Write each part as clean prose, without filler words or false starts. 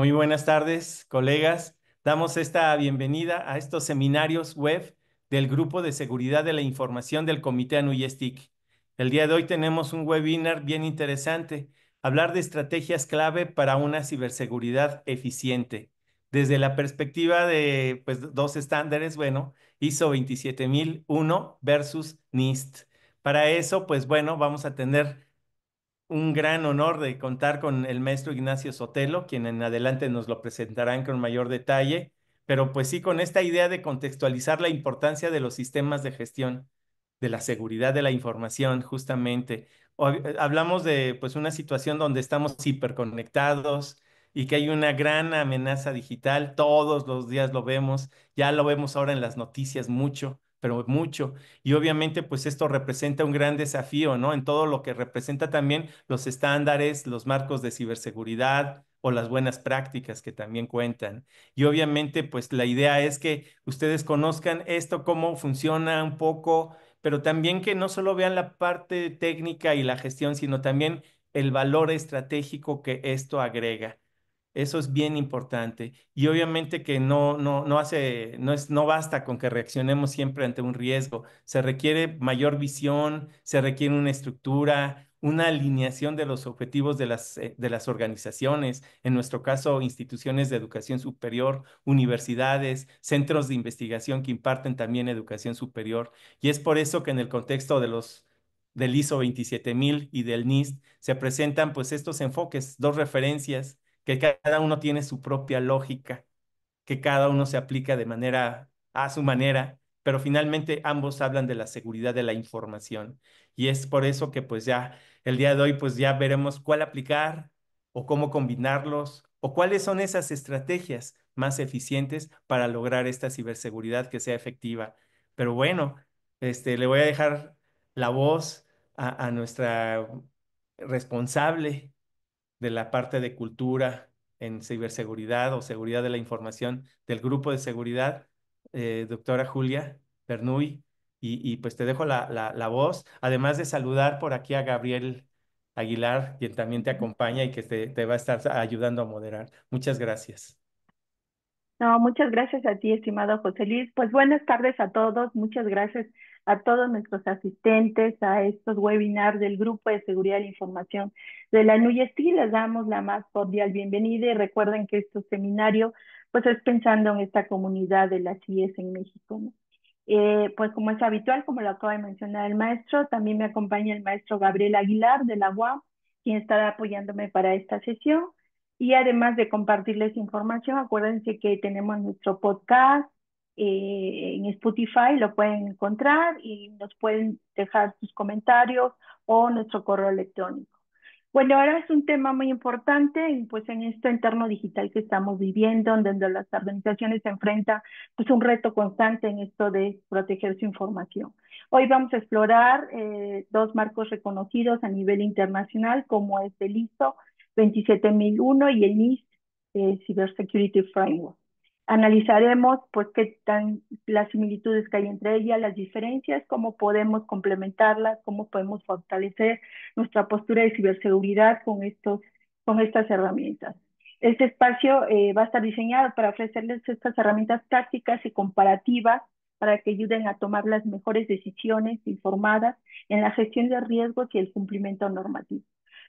Muy buenas tardes, colegas. Damos esta bienvenida a estos seminarios web del Grupo de Seguridad de la Información del Comité ANUYESTIC. El día de hoy tenemos un webinar bien interesante, hablar de estrategias clave para una ciberseguridad eficiente, desde la perspectiva de dos estándares, bueno, ISO 27001 versus NIST. Para eso, vamos a tener un gran honor de contar con el maestro Ignacio Sotelo, quien en adelante nos lo presentarán con mayor detalle, pero pues sí, con esta idea de contextualizar la importancia de los sistemas de gestión de la seguridad de la información, justamente. Hablamos de pues una situación donde estamos hiperconectados y que hay una gran amenaza digital, todos los días lo vemos, ya lo vemos ahora en las noticias mucho, pero mucho. Y obviamente, pues esto representa un gran desafío, ¿no? En todo lo que representa también los estándares, los marcos de ciberseguridad o las buenas prácticas que también cuentan. Y obviamente, pues la idea es que ustedes conozcan esto, cómo funciona un poco, pero también que no solo vean la parte técnica y la gestión, sino también el valor estratégico que esto agrega. Eso es bien importante. Y obviamente que no basta con que reaccionemos siempre ante un riesgo. Se requiere mayor visión, se requiere una estructura, una alineación de los objetivos de las organizaciones, en nuestro caso, instituciones de educación superior, universidades, centros de investigación que imparten también educación superior. Y es por eso que en el contexto del ISO 27000 y del NIST se presentan pues estos enfoques, dos referencias que cada uno tiene su propia lógica, que cada uno se aplica a su manera, pero finalmente ambos hablan de la seguridad de la información. Y es por eso que pues ya el día de hoy pues ya veremos cuál aplicar o cómo combinarlos o cuáles son esas estrategias más eficientes para lograr esta ciberseguridad que sea efectiva. Pero bueno, le voy a dejar la voz a nuestra responsable de la parte de cultura en ciberseguridad o seguridad de la información del grupo de seguridad, doctora Julia Bernuy, pues te dejo la voz, además de saludar por aquí a Gabriel Aguilar, quien también te acompaña y que te va a estar ayudando a moderar. Muchas gracias. No, muchas gracias a ti, estimado José Luis. Pues buenas tardes a todos. Muchas gracias a todos nuestros asistentes a estos webinars del Grupo de Seguridad de la Información de la NUYESTI. Les damos la más cordial bienvenida y recuerden que este seminario pues es pensando en esta comunidad de las IES en México, ¿no? Pues como es habitual, como lo acaba de mencionar el maestro, también me acompaña el maestro Gabriel Aguilar de la UAM, quien estará apoyándome para esta sesión. Y además de compartirles información, acuérdense que tenemos nuestro podcast en Spotify, lo pueden encontrar y nos pueden dejar sus comentarios o nuestro correo electrónico. Bueno, ahora es un tema muy importante, pues en este entorno digital que estamos viviendo, donde las organizaciones se enfrentan pues un reto constante en esto de proteger su información. Hoy vamos a explorar dos marcos reconocidos a nivel internacional, como es el ISO 27001 y el NIST Cybersecurity Framework. Analizaremos pues qué tan las similitudes que hay entre ellas, las diferencias, cómo podemos complementarlas, cómo podemos fortalecer nuestra postura de ciberseguridad con estas herramientas. Este espacio va a estar diseñado para ofrecerles estas herramientas tácticas y comparativas para que ayuden a tomar las mejores decisiones informadas en la gestión de riesgos y el cumplimiento normativo.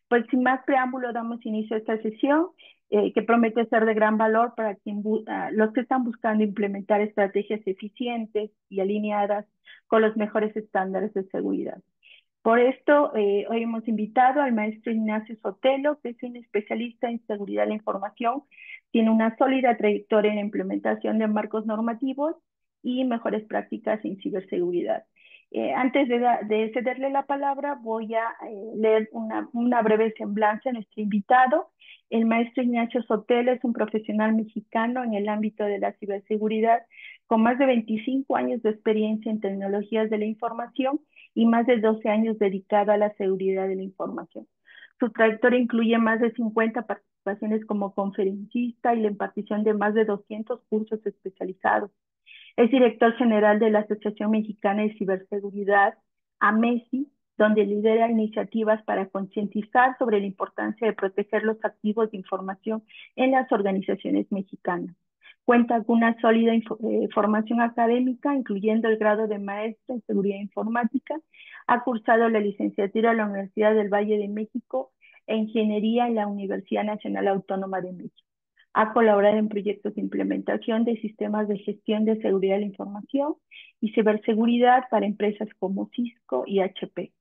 Pues sin más preámbulo, damos inicio a esta sesión que promete ser de gran valor para los que están buscando implementar estrategias eficientes y alineadas con los mejores estándares de seguridad. Por esto, hoy hemos invitado al maestro Ignacio Sotelo, que es un especialista en seguridad de la información, tiene una sólida trayectoria en la implementación de marcos normativos y mejores prácticas en ciberseguridad. Antes de cederle la palabra, voy a leer una breve semblanza de nuestro invitado. El maestro Ignacio Sotelo es un profesional mexicano en el ámbito de la ciberseguridad, con más de 25 años de experiencia en tecnologías de la información y más de 12 años dedicado a la seguridad de la información. Su trayectoria incluye más de 50 participaciones como conferencista y la impartición de más de 200 cursos especializados. Es director general de la Asociación Mexicana de Ciberseguridad, AMECI, donde lidera iniciativas para concientizar sobre la importancia de proteger los activos de información en las organizaciones mexicanas. Cuenta con una sólida formación académica, incluyendo el grado de maestro en seguridad informática. Ha cursado la licenciatura en la Universidad del Valle de México e ingeniería en la Universidad Nacional Autónoma de México. Ha colaborado en proyectos de implementación de sistemas de gestión de seguridad de la información y ciberseguridad para empresas como Cisco y HP.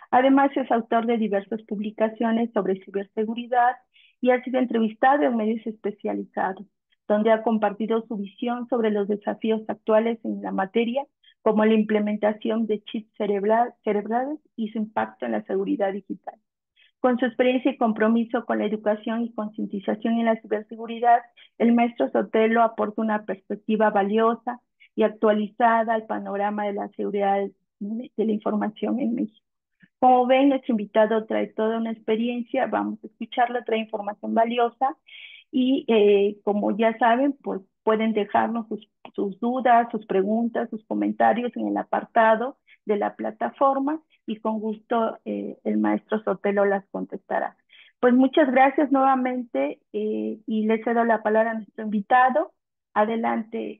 Además, es autor de diversas publicaciones sobre ciberseguridad y ha sido entrevistado en medios especializados, donde ha compartido su visión sobre los desafíos actuales en la materia, como la implementación de chips cerebrales y su impacto en la seguridad digital. Con su experiencia y compromiso con la educación y concientización en la ciberseguridad, el maestro Sotelo aporta una perspectiva valiosa y actualizada al panorama de la seguridad de la información en México. Como ven, nuestro invitado trae toda una experiencia, vamos a escucharlo, trae información valiosa y como ya saben, pues pueden dejarnos sus dudas, sus preguntas, sus comentarios en el apartado de la plataforma y con gusto el maestro Sotelo las contestará. Pues muchas gracias nuevamente y le cedo la palabra a nuestro invitado. Adelante,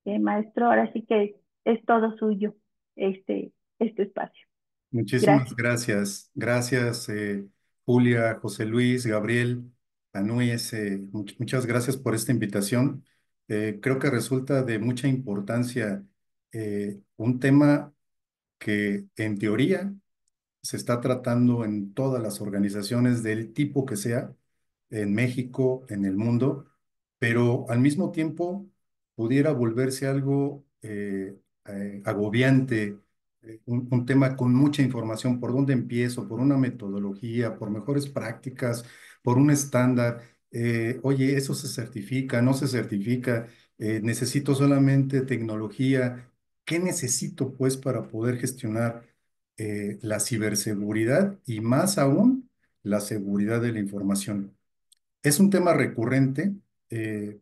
maestro, ahora sí que es todo suyo este espacio. Muchísimas Gracias. gracias. Gracias, Julia, José Luis, Gabriel, Anúez. Muchas gracias por esta invitación. Creo que resulta de mucha importancia un tema que en teoría se está tratando en todas las organizaciones del tipo que sea, en México, en el mundo, pero al mismo tiempo pudiera volverse algo agobiante, un tema con mucha información, por dónde empiezo, por una metodología, por mejores prácticas, por un estándar. Oye, eso se certifica, no se certifica, necesito solamente tecnología. ¿Qué necesito pues para poder gestionar la ciberseguridad y más aún la seguridad de la información? Es un tema recurrente. En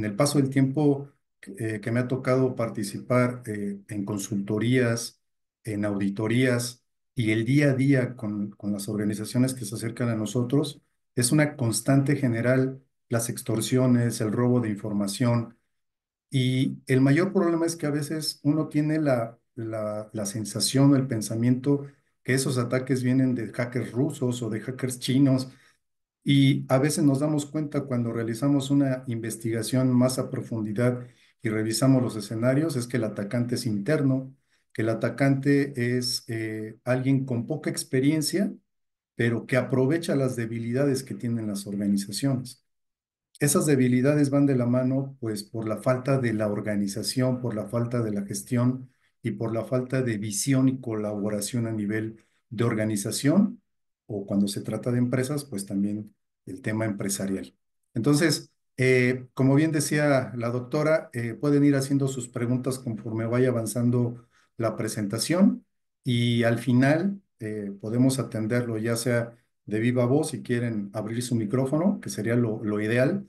el paso del tiempo que me ha tocado participar en consultorías, en auditorías y el día a día con las organizaciones que se acercan a nosotros, es una constante general las extorsiones, el robo de información, y el mayor problema es que a veces uno tiene la sensación o el pensamiento que esos ataques vienen de hackers rusos o de hackers chinos, y a veces nos damos cuenta cuando realizamos una investigación más a profundidad y revisamos los escenarios, es que el atacante es interno, que el atacante es alguien con poca experiencia, pero que aprovecha las debilidades que tienen las organizaciones. Esas debilidades van de la mano, pues, por la falta de la organización, por la falta de la gestión y por la falta de visión y colaboración a nivel de organización, o cuando se trata de empresas, pues también el tema empresarial. Entonces, como bien decía la doctora, pueden ir haciendo sus preguntas conforme vaya avanzando la presentación, y al final podemos atenderlo ya sea de viva voz si quieren abrir su micrófono, que sería lo ideal.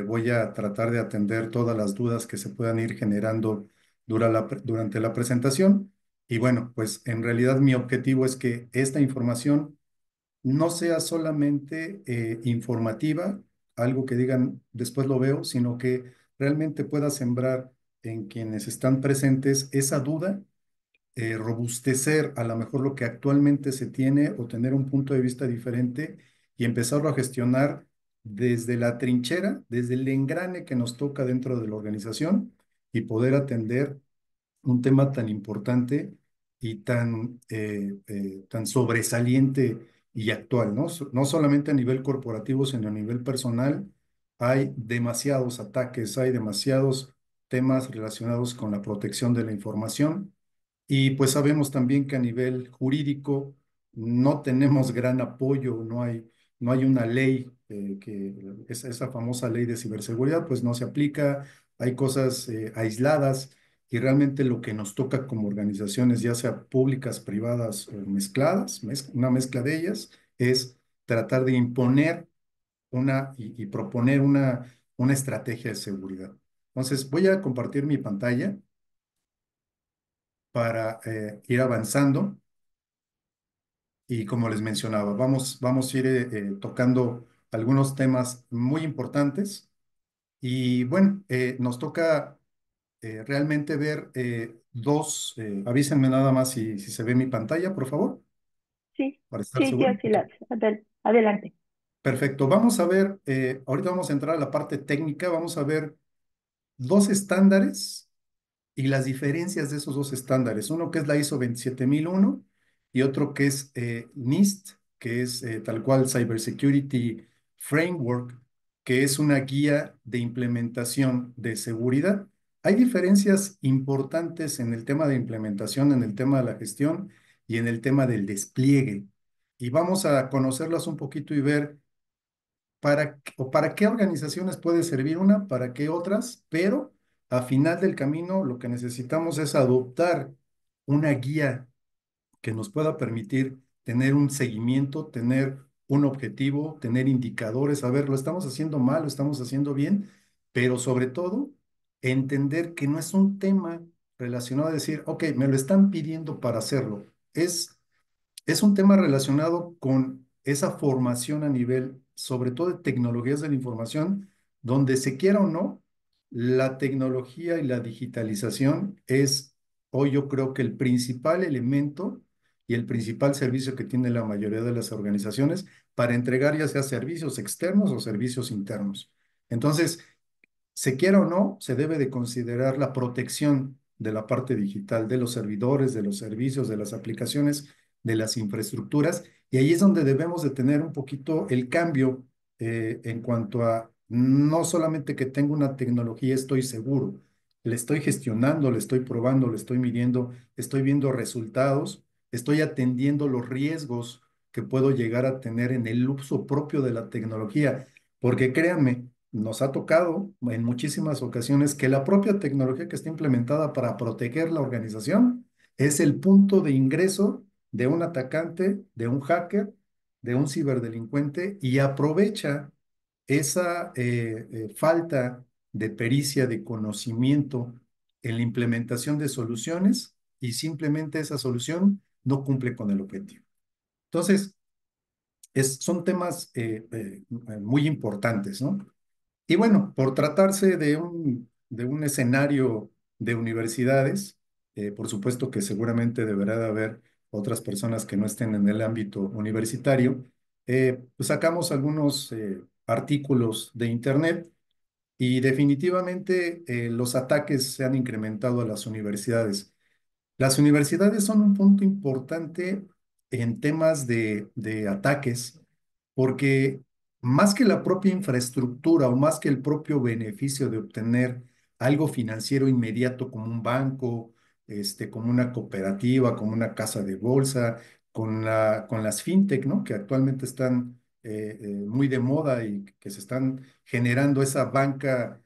Voy a tratar de atender todas las dudas que se puedan ir generando durante la presentación. Y bueno, pues en realidad mi objetivo es que esta información no sea solamente informativa, algo que digan después lo veo, sino que realmente pueda sembrar en quienes están presentes esa duda, robustecer a lo mejor lo que actualmente se tiene o tener un punto de vista diferente y empezarlo a gestionar desde la trinchera, desde el engrane que nos toca dentro de la organización, y poder atender un tema tan importante y tan sobresaliente y actual, ¿no? No solamente a nivel corporativo, sino a nivel personal. Hay demasiados ataques, hay demasiados temas relacionados con la protección de la información, y pues sabemos también que a nivel jurídico no tenemos gran apoyo, no hay una ley, esa famosa ley de ciberseguridad pues no se aplica, hay cosas aisladas, y realmente lo que nos toca como organizaciones, ya sea públicas, privadas o mezcladas, una mezcla de ellas, es tratar de imponer y proponer una estrategia de seguridad. Entonces voy a compartir mi pantalla para ir avanzando. y como les mencionaba, vamos a ir tocando algunos temas muy importantes. Y bueno, nos toca realmente ver avísenme nada más si se ve mi pantalla, por favor, Sí, para estar sí, sí, seguro. así Ok. las. Adelante. Perfecto, vamos a ver, ahorita vamos a entrar a la parte técnica, vamos a ver dos estándares y las diferencias de esos dos estándares. Uno que es la ISO 27001 y otro que es NIST, que es tal cual Cybersecurity Framework, que es una guía de implementación de seguridad. Hay diferencias importantes en el tema de implementación, en el tema de la gestión y en el tema del despliegue. Y vamos a conocerlas un poquito y ver para qué organizaciones puede servir una, para qué otras, pero a final del camino lo que necesitamos es adoptar una guía que nos pueda permitir tener un seguimiento, tener un objetivo, tener indicadores, saber, lo estamos haciendo mal, lo estamos haciendo bien, pero sobre todo entender que no es un tema relacionado a decir, ok, me lo están pidiendo para hacerlo. Es un tema relacionado con esa formación a nivel, sobre todo de tecnologías de la información, donde se quiera o no, la tecnología y la digitalización es hoy yo creo que el principal elemento y el principal servicio que tiene la mayoría de las organizaciones para entregar ya sea servicios externos o servicios internos. Entonces, se quiera o no, se debe de considerar la protección de la parte digital, de los servidores, de los servicios, de las aplicaciones, de las infraestructuras, y ahí es donde debemos de tener un poquito el cambio en cuanto a no solamente que tengo una tecnología, estoy seguro, le estoy gestionando, le estoy probando, le estoy midiendo, estoy viendo resultados, estoy atendiendo los riesgos que puedo llegar a tener en el uso propio de la tecnología, porque créanme, nos ha tocado en muchísimas ocasiones que la propia tecnología que está implementada para proteger la organización es el punto de ingreso de un atacante, de un hacker, de un ciberdelincuente y aprovecha esa falta de pericia, de conocimiento en la implementación de soluciones y simplemente esa solución no cumple con el objetivo. Entonces, son temas muy importantes, ¿no? Y bueno, por tratarse de un escenario de universidades, por supuesto que seguramente deberá de haber otras personas que no estén en el ámbito universitario, pues sacamos algunos artículos de Internet y definitivamente los ataques se han incrementado a las universidades. Las universidades son un punto importante en temas de ataques, porque más que la propia infraestructura o más que el propio beneficio de obtener algo financiero inmediato como un banco, como una cooperativa, como una casa de bolsa, con las fintech, ¿no? Que actualmente están muy de moda y que se están generando esa banca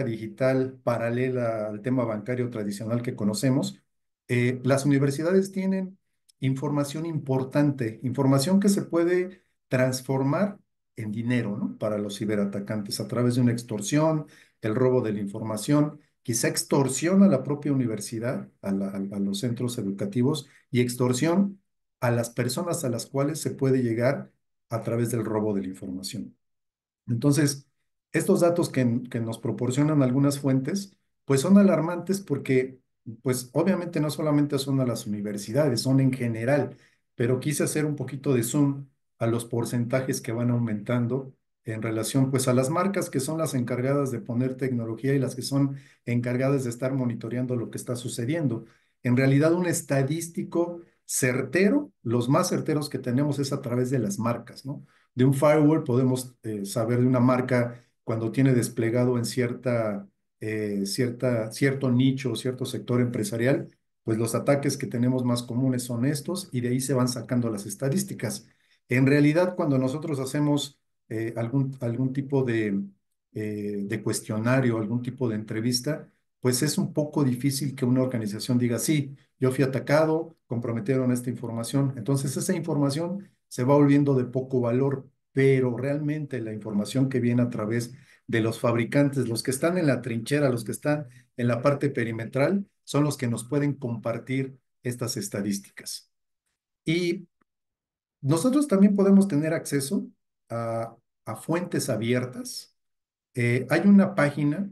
digital paralela al tema bancario tradicional que conocemos. Las universidades tienen información importante, información que se puede transformar en dinero, ¿no? Para los ciberatacantes a través de una extorsión, el robo de la información, quizá extorsión a la propia universidad, a los centros educativos y extorsión a las personas a las cuales se puede llegar a través del robo de la información. Entonces, estos datos que nos proporcionan algunas fuentes, pues son alarmantes porque, pues obviamente no solamente son a las universidades, son en general, pero quise hacer un poquito de zoom a los porcentajes que van aumentando en relación, pues a las marcas que son las encargadas de poner tecnología y las que son encargadas de estar monitoreando lo que está sucediendo. En realidad, un estadístico certero, los más certeros que tenemos es a través de las marcas, ¿no? De un firewall podemos saber de una marca cuando tiene desplegado en cierto nicho o cierto sector empresarial, pues los ataques que tenemos más comunes son estos y de ahí se van sacando las estadísticas. En realidad, cuando nosotros hacemos algún tipo de cuestionario, algún tipo de entrevista, pues es un poco difícil que una organización diga, sí, yo fui atacado, comprometieron esta información. Entonces, esa información se va volviendo de poco valor, pero realmente la información que viene a través de los fabricantes, los que están en la trinchera, los que están en la parte perimetral, son los que nos pueden compartir estas estadísticas. Y nosotros también podemos tener acceso a, a fuentes abiertas. Hay una página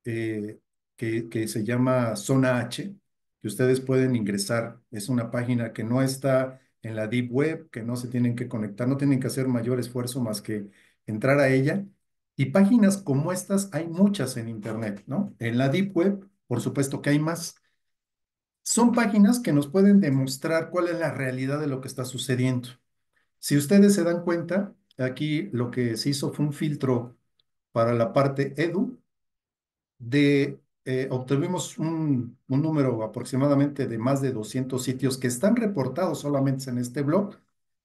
eh, que se llama Zona H, que ustedes pueden ingresar. Es una página que no está en la Deep Web, que no se tienen que conectar, no tienen que hacer mayor esfuerzo más que entrar a ella. Y páginas como estas hay muchas en Internet, ¿no? En la Deep Web, por supuesto que hay más. Son páginas que nos pueden demostrar cuál es la realidad de lo que está sucediendo. Si ustedes se dan cuenta, aquí lo que se hizo fue un filtro para la parte edu obtuvimos un número aproximadamente de más de 200 sitios que están reportados solamente en este blog,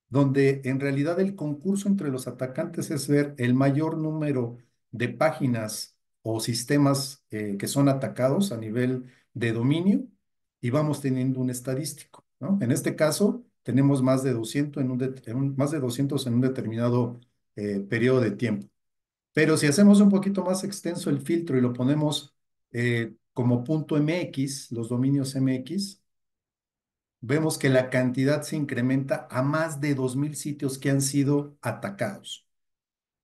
donde en realidad el concurso entre los atacantes es ver el mayor número de páginas o sistemas que son atacados a nivel de dominio y vamos teniendo un estadístico, ¿no? En este caso, tenemos más de 200 más de 200 en un determinado periodo de tiempo. Pero si hacemos un poquito más extenso el filtro y lo ponemos como punto MX, los dominios MX, vemos que la cantidad se incrementa a más de 2,000 sitios que han sido atacados.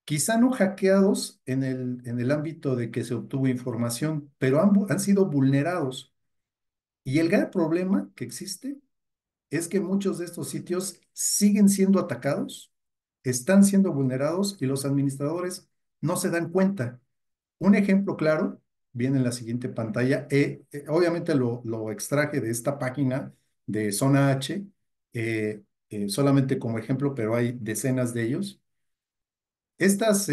Quizá no hackeados en el ámbito de que se obtuvo información, pero han sido vulnerados. Y el gran problema que existe es que muchos de estos sitios siguen siendo atacados, están siendo vulnerados y los administradores no se dan cuenta. Un ejemplo claro viene en la siguiente pantalla. Obviamente lo extraje de esta página de Zona H, solamente como ejemplo, pero hay decenas de ellos. Estas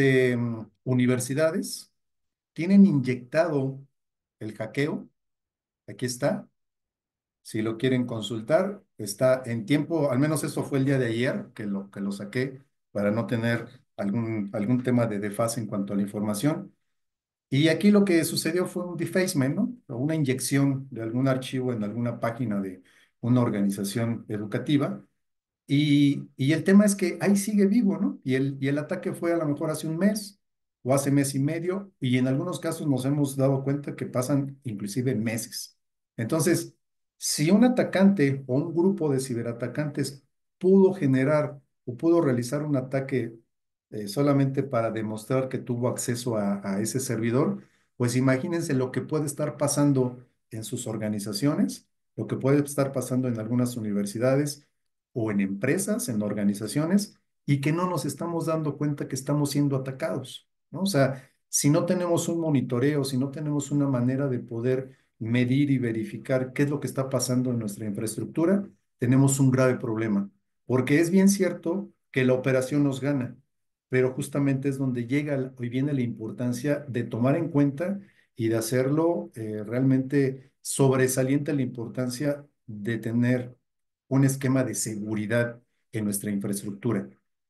universidades tienen inyectado el hackeo. Aquí está. Si lo quieren consultar, está en tiempo, al menos eso fue el día de ayer que lo saqué para no tener algún tema de desfase en cuanto a la información. Y aquí lo que sucedió fue un defacement, ¿no? O una inyección de algún archivo en alguna página de una organización educativa. Y el tema es que ahí sigue vivo, ¿no? Y el ataque fue a lo mejor hace un mes o hace mes y medio, y en algunos casos nos hemos dado cuenta que pasan inclusive meses. Entonces, si un atacante o un grupo de ciberatacantes pudo generar o pudo realizar un ataque solamente para demostrar que tuvo acceso a ese servidor, pues imagínense lo que puede estar pasando en sus organizaciones, lo que puede estar pasando en algunas universidades o en empresas, en organizaciones, y que no nos estamos dando cuenta que estamos siendo atacados, ¿no? O sea, si no tenemos un monitoreo, si no tenemos una manera de poder medir y verificar qué es lo que está pasando en nuestra infraestructura, tenemos un grave problema. Porque es bien cierto que la operación nos gana, pero justamente es donde llega y viene la importancia de tomar en cuenta y de hacerlo realmente sobresaliente la importancia de tener un esquema de seguridad en nuestra infraestructura.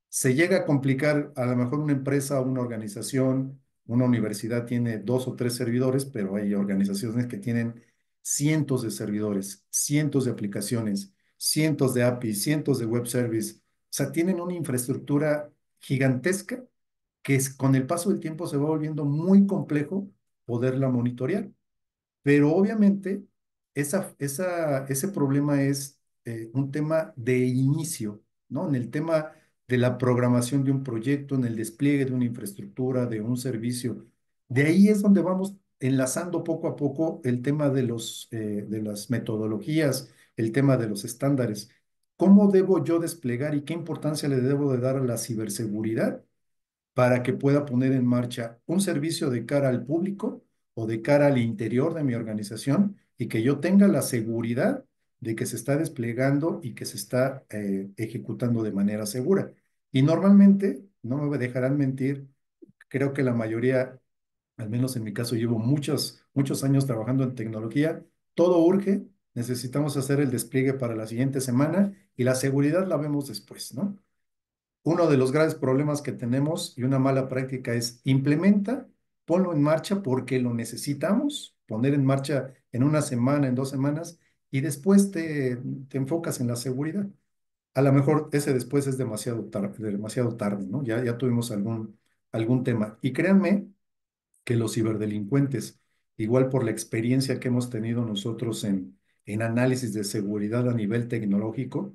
Se llega a complicar, a lo mejor una empresa, una organización, una universidad tiene 2 o 3 servidores, pero hay organizaciones que tienen cientos de servidores, cientos de aplicaciones, cientos de APIs, cientos de web service. O sea, tienen una infraestructura gigantesca que con el paso del tiempo se va volviendo muy complejo poderla monitorear. Pero obviamente ese problema es un tema de inicio, ¿no? En el tema de la programación de un proyecto, en el despliegue de una infraestructura, de un servicio. De ahí es donde vamos enlazando poco a poco el tema de las metodologías, el tema de los estándares. ¿Cómo debo yo desplegar y qué importancia le debo de dar a la ciberseguridad para que pueda poner en marcha un servicio de cara al público o de cara al interior de mi organización y que yo tenga la seguridad de que se está desplegando y que se está ejecutando de manera segura? Y normalmente, no me dejarán mentir, creo que la mayoría, al menos en mi caso, llevo muchos años trabajando en tecnología, todo urge, necesitamos hacer el despliegue para la siguiente semana y la seguridad la vemos después, ¿no? Uno de los graves problemas que tenemos y una mala práctica es implementa, ponlo en marcha porque lo necesitamos, poner en marcha en una semana, en 2 semanas, y después te enfocas en la seguridad. A lo mejor ese después es demasiado tarde, ¿no? Ya tuvimos algún tema. Y créanme que los ciberdelincuentes, igual por la experiencia que hemos tenido nosotros en análisis de seguridad a nivel tecnológico,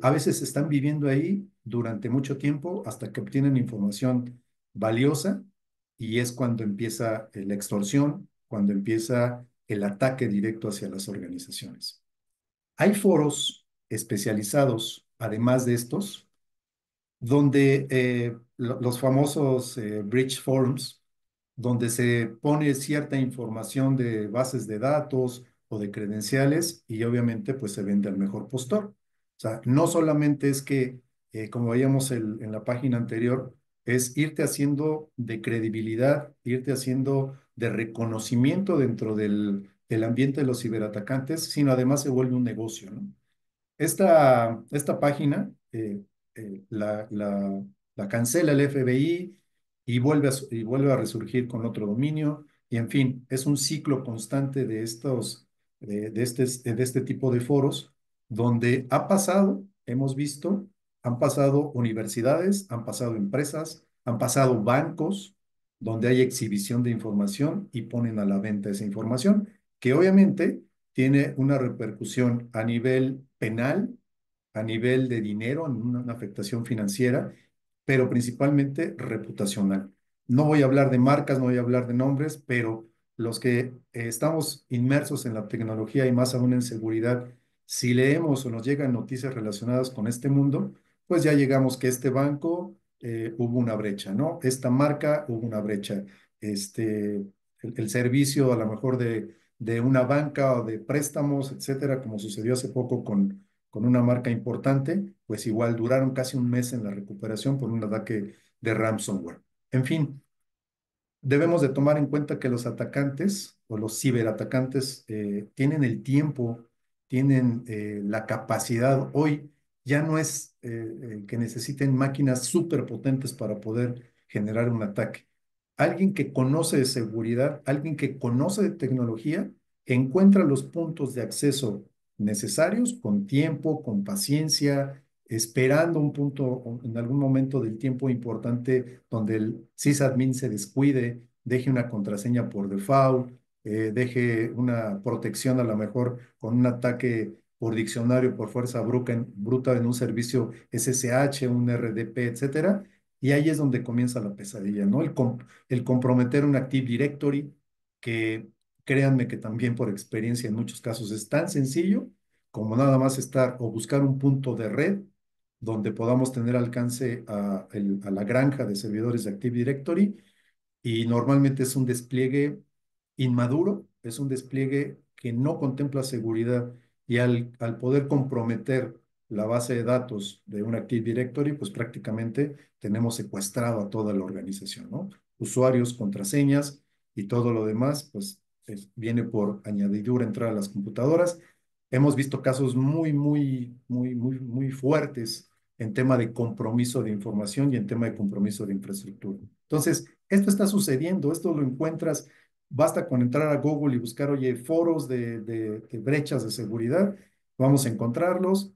A veces están viviendo ahí durante mucho tiempo hasta que obtienen información valiosa y es cuando empieza la extorsión, cuando empieza el ataque directo hacia las organizaciones. Hay foros especializados, además de estos, donde los famosos bridge forums, donde se pone cierta información de bases de datos o de credenciales y obviamente pues se vende al mejor postor. O sea, no solamente es que, como veíamos en la página anterior, es irte haciendo de credibilidad, irte haciendo de reconocimiento dentro del ambiente de los ciberatacantes, sino además se vuelve un negocio, ¿no? Esta página la cancela el FBI y y vuelve a resurgir con otro dominio. Y en fin, es un ciclo constante de de este tipo de foros donde ha pasado, hemos visto, han pasado universidades, han pasado empresas, han pasado bancos donde hay exhibición de información y ponen a la venta esa información, que obviamente tiene una repercusión a nivel penal, a nivel de dinero, en una afectación financiera, pero principalmente reputacional. No voy a hablar de marcas, no voy a hablar de nombres, pero los que estamos inmersos en la tecnología y más aún en seguridad, si leemos o nos llegan noticias relacionadas con este mundo, pues ya llegamos que este banco hubo una brecha, ¿no? Esta marca hubo una brecha. El servicio a lo mejor de una banca o de préstamos, etcétera, como sucedió hace poco con una marca importante, pues igual duraron casi un mes en la recuperación por un ataque de ransomware. En fin, debemos de tomar en cuenta que los atacantes o los ciberatacantes tienen el tiempo, tienen la capacidad. Hoy ya no es que necesiten máquinas súper potentes para poder generar un ataque. Alguien que conoce de seguridad, alguien que conoce de tecnología, encuentra los puntos de acceso necesarios con tiempo, con paciencia, esperando un punto, en algún momento del tiempo importante donde el sysadmin se descuide, deje una contraseña por default, deje una protección a lo mejor con un ataque por diccionario, por fuerza bruta en un servicio SSH, un RDP, etcétera. Y ahí es donde comienza la pesadilla, ¿no? El comprometer un Active Directory, que créanme que también por experiencia en muchos casos es tan sencillo como nada más estar o buscar un punto de red donde podamos tener alcance a la granja de servidores de Active Directory y normalmente es un despliegue inmaduro, es un despliegue que no contempla seguridad y al poder comprometer la base de datos de un Active Directory, pues prácticamente tenemos secuestrado a toda la organización, ¿no? Usuarios, contraseñas y todo lo demás, pues viene por añadidura entrar a las computadoras. Hemos visto casos muy fuertes en tema de compromiso de información y en tema de compromiso de infraestructura. Entonces, esto está sucediendo, esto lo encuentras, basta con entrar a Google y buscar, oye, foros de brechas de seguridad, vamos a encontrarlos,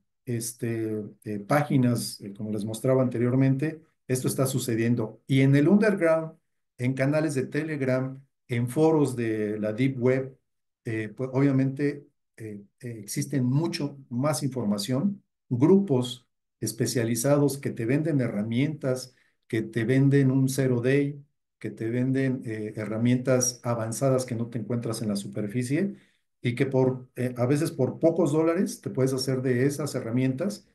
páginas, como les mostraba anteriormente, esto está sucediendo. Y en el underground, en canales de Telegram, en foros de la Deep Web, pues obviamente existen mucho más información, grupos especializados que te venden herramientas, que te venden un zero day, que te venden herramientas avanzadas que no te encuentras en la superficie y que a veces por pocos dólares te puedes hacer de esas herramientas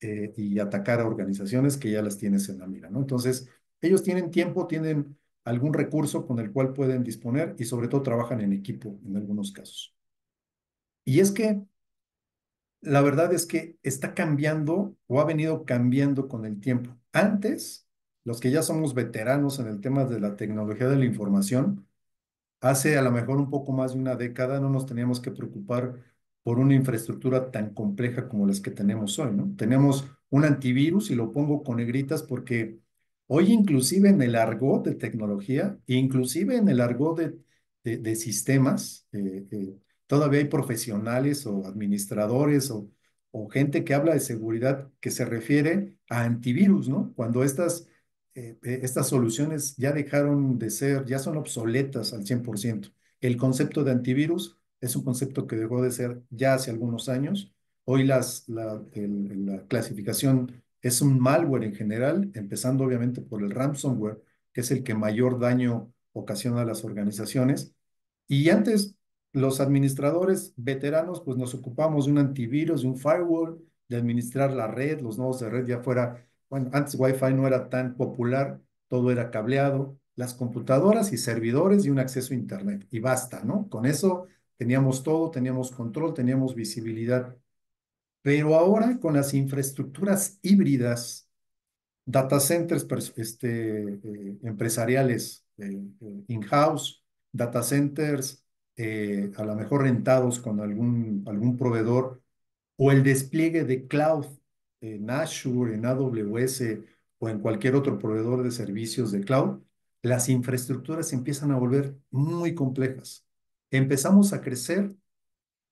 y atacar a organizaciones que ya las tienes en la mira, ¿no? Entonces, ellos tienen tiempo, tienen algún recurso con el cual pueden disponer y sobre todo trabajan en equipo en algunos casos. Y es que la verdad es que está cambiando o ha venido cambiando con el tiempo. Antes, los que ya somos veteranos en el tema de la tecnología de la información, hace a lo mejor un poco más de una década no nos teníamos que preocupar por una infraestructura tan compleja como las que tenemos hoy, ¿no? Tenemos un antivirus y lo pongo con negritas porque hoy inclusive en el argot de tecnología, inclusive en el argot de sistemas, todavía hay profesionales o administradores o gente que habla de seguridad que se refiere a antivirus, ¿no? Cuando estas soluciones ya dejaron de ser, ya son obsoletas al 100%. El concepto de antivirus es un concepto que dejó de ser ya hace algunos años Hoy la clasificación es un malware en general, empezando obviamente por el ransomware, que es el que mayor daño ocasiona a las organizaciones. Y antes, los administradores veteranos, pues nos ocupamos de un antivirus, de un firewall, de administrar la red, los nodos de red ya fuera, bueno, antes Wi-Fi no era tan popular, todo era cableado, las computadoras y servidores y un acceso a Internet. Y basta, ¿no? Con eso teníamos todo, teníamos control, teníamos visibilidad. Pero ahora con las infraestructuras híbridas, data centers empresariales in-house, data centers a lo mejor rentados con algún proveedor, o el despliegue de cloud en Azure, en AWS o en cualquier otro proveedor de servicios de cloud, las infraestructuras empiezan a volver muy complejas. Empezamos a crecer,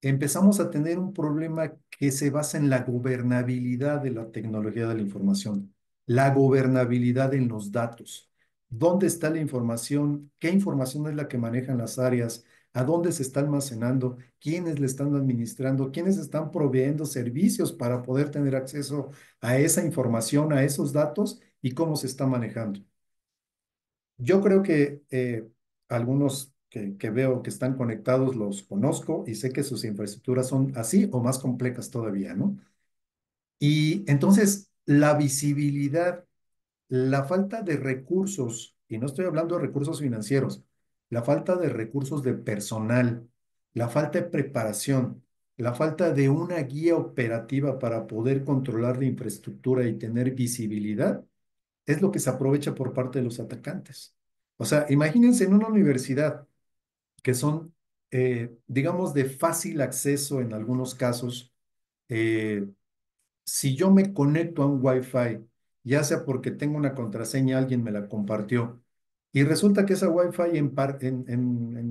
empezamos a tener un problema que se basa en la gobernabilidad de la tecnología de la información, la gobernabilidad en los datos. ¿Dónde está la información? ¿Qué información es la que manejan las áreas? ¿A dónde se está almacenando? ¿Quiénes le están administrando? ¿Quiénes están proveyendo servicios para poder tener acceso a esa información, a esos datos y cómo se está manejando? Yo creo que algunos que veo que están conectados los conozco y sé que sus infraestructuras son así o más complejas todavía, ¿no? Y entonces la visibilidad, la falta de recursos, y no estoy hablando de recursos financieros, la falta de recursos de personal, la falta de preparación, la falta de una guía operativa para poder controlar la infraestructura y tener visibilidad es lo que se aprovecha por parte de los atacantes. O sea, imagínense en una universidad que son, digamos, de fácil acceso en algunos casos. eh, si yo me conecto a un Wi-Fi, ya sea porque tengo una contraseña, alguien me la compartió, y resulta que esa Wi-Fi en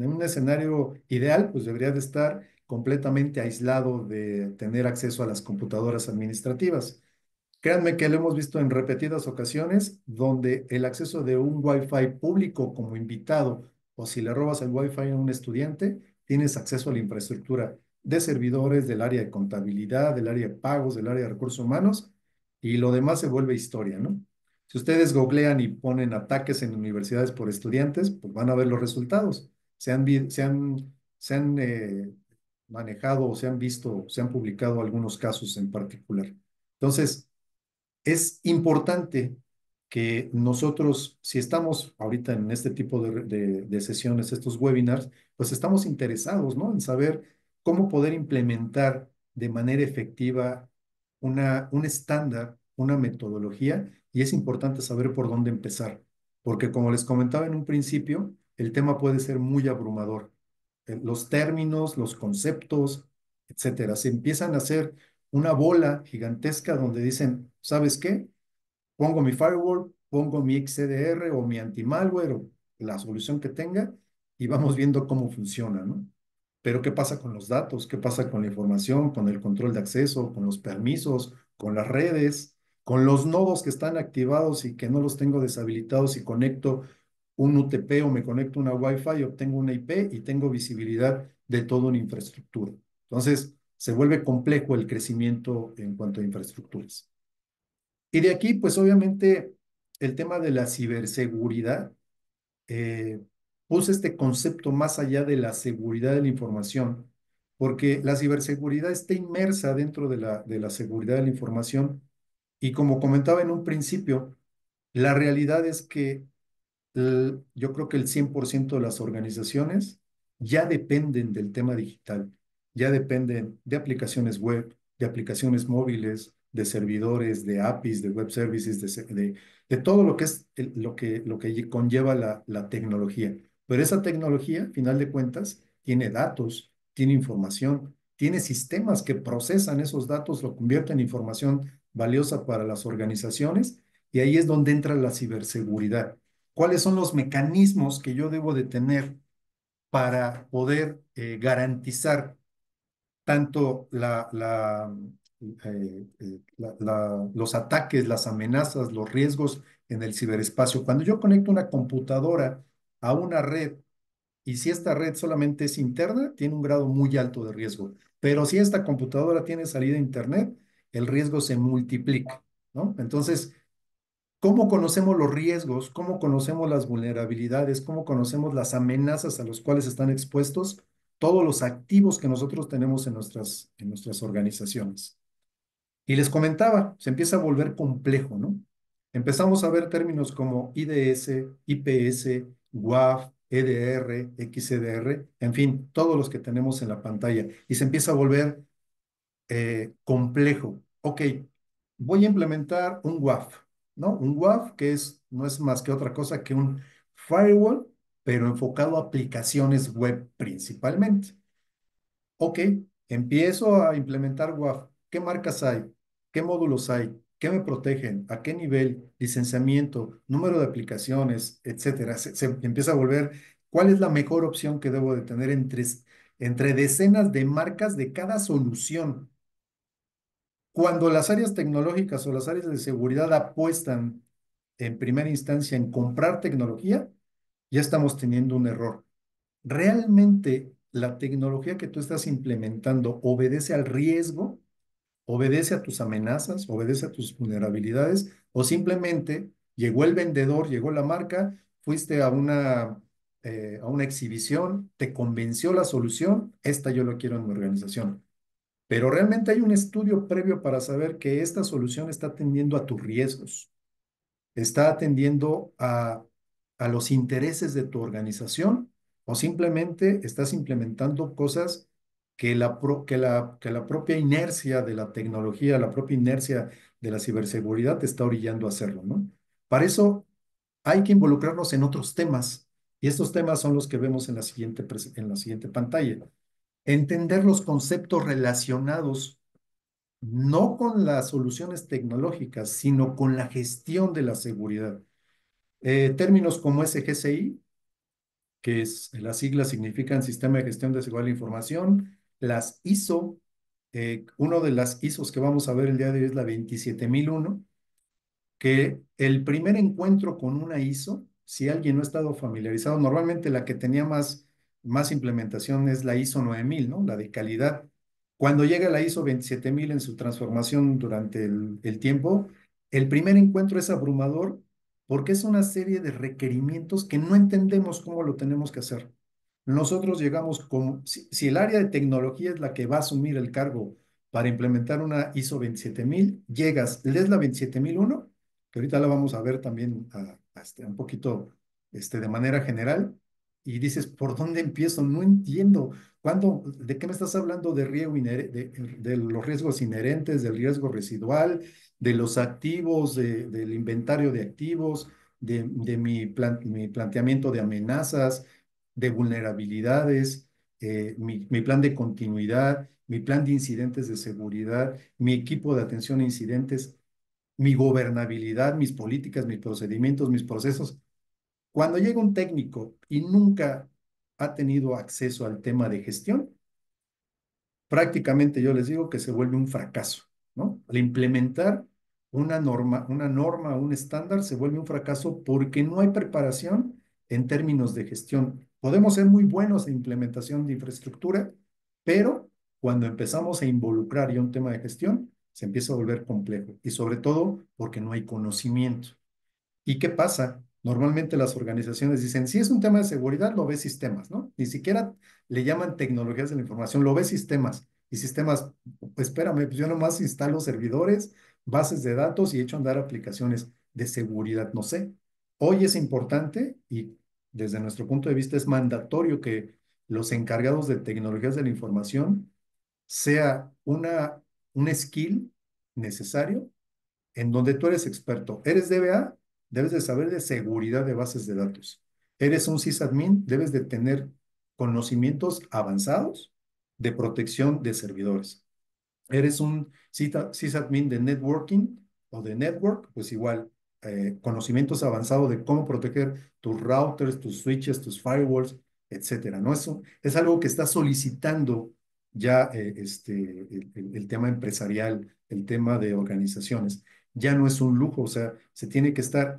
un escenario ideal, pues debería de estar completamente aislado de tener acceso a las computadoras administrativas. Créanme que lo hemos visto en repetidas ocasiones donde el acceso de un Wi-Fi público como invitado o si le robas el Wi-Fi a un estudiante, tienes acceso a la infraestructura de servidores, del área de contabilidad, del área de pagos, del área de recursos humanos y lo demás se vuelve historia, ¿no? Si ustedes googlean y ponen ataques en universidades por estudiantes, pues van a ver los resultados. Se han manejado o se han visto, se han publicado algunos casos en particular. Entonces, es importante que nosotros, si estamos ahorita en este tipo de sesiones, estos webinars, pues estamos interesados, ¿no? En saber cómo poder implementar de manera efectiva un estándar, una metodología, y es importante saber por dónde empezar, porque como les comentaba en un principio, el tema puede ser muy abrumador. Los términos, los conceptos, etcétera, se empiezan a hacer una bola gigantesca donde dicen, ¿sabes qué? Pongo mi firewall, pongo mi XDR o mi anti-malware o la solución que tenga y vamos viendo cómo funciona, ¿no? Pero ¿qué pasa con los datos? ¿Qué pasa con la información, con el control de acceso, con los permisos, con las redes, con los nodos que están activados y que no los tengo deshabilitados y conecto un UTP o me conecto a una Wi-Fi, obtengo una IP y tengo visibilidad de toda una infraestructura? Entonces, se vuelve complejo el crecimiento en cuanto a infraestructuras. Y de aquí, pues obviamente, el tema de la ciberseguridad eh, puse este concepto más allá de la seguridad de la información, porque la ciberseguridad está inmersa dentro de la seguridad de la información y como comentaba en un principio, la realidad es que yo creo que el 100% de las organizaciones ya dependen del tema digital, ya dependen de aplicaciones web, de aplicaciones móviles, de servidores, de APIs, de web services, de todo lo que es lo que conlleva la tecnología. Pero esa tecnología, a final de cuentas, tiene datos, tiene información, tiene sistemas que procesan esos datos, lo convierten en información valiosa para las organizaciones y ahí es donde entra la ciberseguridad. ¿Cuáles son los mecanismos que yo debo de tener para poder garantizar tanto los ataques, las amenazas, los riesgos en el ciberespacio? Cuando yo conecto una computadora a una red y si esta red solamente es interna, tiene un grado muy alto de riesgo. Pero si esta computadora tiene salida a Internet, el riesgo se multiplica, ¿no? Entonces, ¿cómo conocemos los riesgos? ¿Cómo conocemos las vulnerabilidades? ¿Cómo conocemos las amenazas a las cuales están expuestos todos los activos que nosotros tenemos en nuestras organizaciones? Y les comentaba, se empieza a volver complejo, ¿no? Empezamos a ver términos como IDS, IPS, WAF, EDR, XDR, en fin, todos los que tenemos en la pantalla. Y se empieza a volver complejo. Ok, voy a implementar un WAF, ¿no? Un WAF que no es más que otra cosa que un firewall, pero enfocado a aplicaciones web principalmente. Ok, empiezo a implementar WAF. ¿Qué marcas hay? ¿Qué módulos hay? ¿Qué me protegen? ¿A qué nivel? Licenciamiento, número de aplicaciones, etcétera. Se empieza a volver, ¿cuál es la mejor opción que debo de tener entre decenas de marcas de cada solución? Cuando las áreas tecnológicas o las áreas de seguridad apuestan en primera instancia en comprar tecnología, ya estamos teniendo un error. ¿Realmente la tecnología que tú estás implementando obedece al riesgo, obedece a tus amenazas, obedece a tus vulnerabilidades, o simplemente llegó el vendedor, llegó la marca, fuiste a una exhibición, te convenció la solución, esta yo lo quiero en mi organización? Pero realmente hay un estudio previo para saber que esta solución está atendiendo a tus riesgos, está atendiendo a los intereses de tu organización, o simplemente estás implementando cosas que la propia inercia de la tecnología, la propia inercia de la ciberseguridad te está orillando a hacerlo, ¿no? Para eso hay que involucrarnos en otros temas, y estos temas son los que vemos en la siguiente pantalla. Entender los conceptos relacionados no con las soluciones tecnológicas, sino con la gestión de la seguridad. Términos como SGCI, que es las siglas significan Sistema de Gestión de Seguridad de la Información, las ISO, uno de las ISOs que vamos a ver el día de hoy es la 27001, que el primer encuentro con una ISO, si alguien no ha estado familiarizado, normalmente la que tenía más implementación es la ISO 9000, ¿no? La de calidad. Cuando llega la ISO 27000 en su transformación durante el tiempo, el primer encuentro es abrumador porque es una serie de requerimientos que no entendemos cómo lo tenemos que hacer. Nosotros llegamos como, si el área de tecnología es la que va a asumir el cargo para implementar una ISO 27000, llegas, lees la 27001, que ahorita la vamos a ver también un poquito de manera general, y dices, ¿por dónde empiezo? No entiendo. ¿De qué me estás hablando de riesgo de los riesgos inherentes, del riesgo residual, de los activos, del inventario de activos, de mi planteamiento de amenazas, de vulnerabilidades, mi plan de continuidad, mi plan de incidentes de seguridad, mi equipo de atención a incidentes, mi gobernabilidad, mis políticas, mis procedimientos, mis procesos? Cuando llega un técnico y nunca ha tenido acceso al tema de gestión, prácticamente yo les digo que se vuelve un fracaso, ¿no? Al implementar un estándar, se vuelve un fracaso porque no hay preparación en términos de gestión. Podemos ser muy buenos en implementación de infraestructura, pero cuando empezamos a involucrar ya un tema de gestión, se empieza a volver complejo y sobre todo porque no hay conocimiento. ¿Y qué pasa? Normalmente las organizaciones dicen, si es un tema de seguridad, lo ve sistemas, ¿no? Ni siquiera le llaman tecnologías de la información, lo ve sistemas. Y sistemas, pues espérame, pues yo nomás instalo servidores, bases de datos y echo a andar aplicaciones de seguridad, no sé. Hoy es importante y desde nuestro punto de vista es mandatorio que los encargados de tecnologías de la información sea un skill necesario en donde tú eres experto. Eres DBA, debes de saber de seguridad de bases de datos. Eres un sysadmin, debes de tener conocimientos avanzados de protección de servidores. Eres un sysadmin de networking o de network, pues igual, conocimientos avanzados de cómo proteger tus routers, tus switches, tus firewalls, etcétera, ¿no? Es algo que está solicitando ya el tema empresarial, el tema de organizaciones. Ya no es un lujo, o sea, se tiene que estar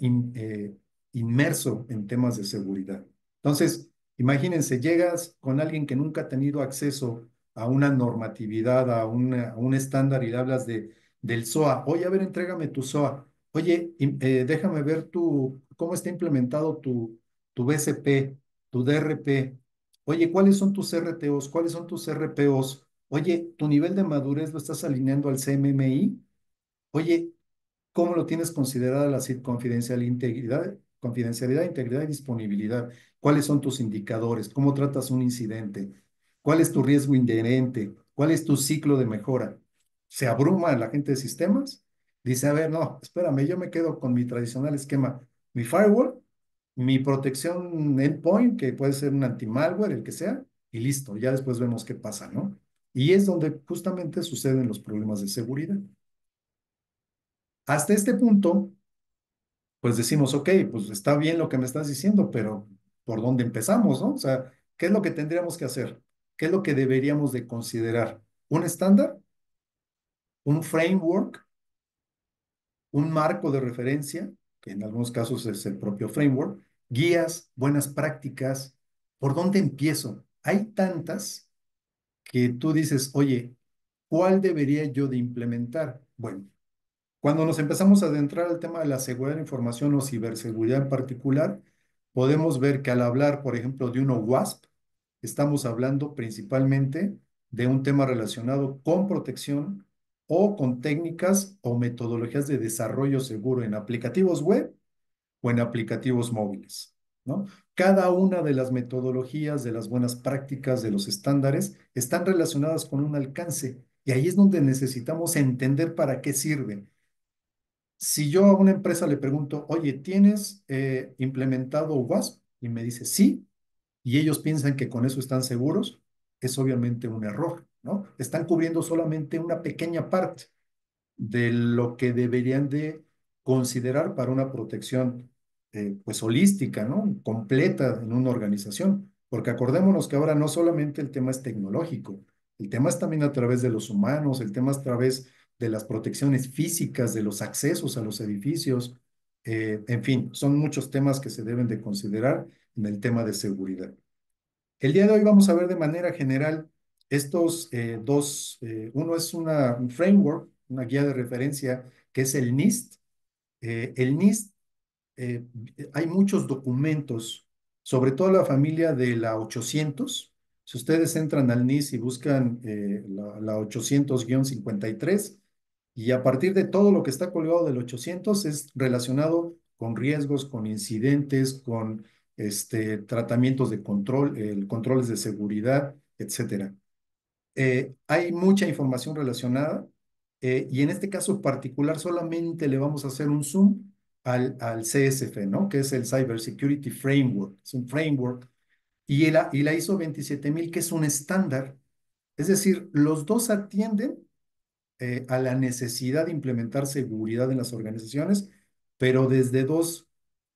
inmerso en temas de seguridad. Entonces, Imagínense, llegas con alguien que nunca ha tenido acceso a una normatividad, a un estándar y le hablas del SOA. Oye, a ver, entrégame tu SOA. Oye, déjame ver cómo está implementado tu BCP, tu DRP. Oye, ¿cuáles son tus RTOs? ¿Cuáles son tus RPOs? Oye, ¿tu nivel de madurez lo estás alineando al CMMI? Oye, ¿cómo lo tienes considerada la confidencialidad, integridad y disponibilidad? ¿Cuáles son tus indicadores? ¿Cómo tratas un incidente? ¿Cuál es tu riesgo inherente? ¿Cuál es tu ciclo de mejora? ¿Se abruma la gente de sistemas? Dice, a ver, no, espérame, yo me quedo con mi tradicional esquema, mi firewall, mi protección endpoint, que puede ser un anti-malware, el que sea, y listo, ya después vemos qué pasa, ¿no? Y es donde justamente suceden los problemas de seguridad. Hasta este punto, pues decimos, ok, pues está bien lo que me estás diciendo, pero ¿por dónde empezamos, no? O sea, ¿qué es lo que tendríamos que hacer? ¿Qué es lo que deberíamos de considerar? ¿Un estándar? ¿Un framework? ¿Un marco de referencia? Que en algunos casos es el propio framework. ¿Guías? ¿Buenas prácticas? ¿Por dónde empiezo? Hay tantas que tú dices, oye, ¿cuál debería yo de implementar? Bueno, cuando nos empezamos a adentrar al tema de la seguridad de la información o ciberseguridad en particular, podemos ver que al hablar, por ejemplo, de un OWASP, estamos hablando principalmente de un tema relacionado con protección o con técnicas o metodologías de desarrollo seguro en aplicativos web o en aplicativos móviles, ¿no? Cada una de las metodologías, de las buenas prácticas, de los estándares, están relacionadas con un alcance y ahí es donde necesitamos entender para qué sirven. Si yo a una empresa le pregunto, oye, ¿tienes implementado WASP? Y me dice sí, y ellos piensan que con eso están seguros, es obviamente un error, ¿no? Están cubriendo solamente una pequeña parte de lo que deberían de considerar para una protección pues holística, ¿no? Completa en una organización. Porque acordémonos que ahora no solamente el tema es tecnológico, el tema es también a través de los humanos, el tema es a través de las protecciones físicas, de los accesos a los edificios, en fin, son muchos temas que se deben de considerar en el tema de seguridad. El día de hoy vamos a ver de manera general estos dos. Uno es un framework, una guía de referencia que es el NIST. El NIST, eh, hay muchos documentos, sobre todo la familia de la 800. Si ustedes entran al NIST y buscan la 800-53, y a partir de todo lo que está colgado del 800 es relacionado con riesgos, con incidentes, con tratamientos de control, controles de seguridad, etcétera. Hay mucha información relacionada y en este caso particular solamente le vamos a hacer un zoom al CSF, ¿no? Que es el Cyber Security Framework. Es un framework y la ISO 27000, que es un estándar. Es decir, los dos atienden a la necesidad de implementar seguridad en las organizaciones, pero desde dos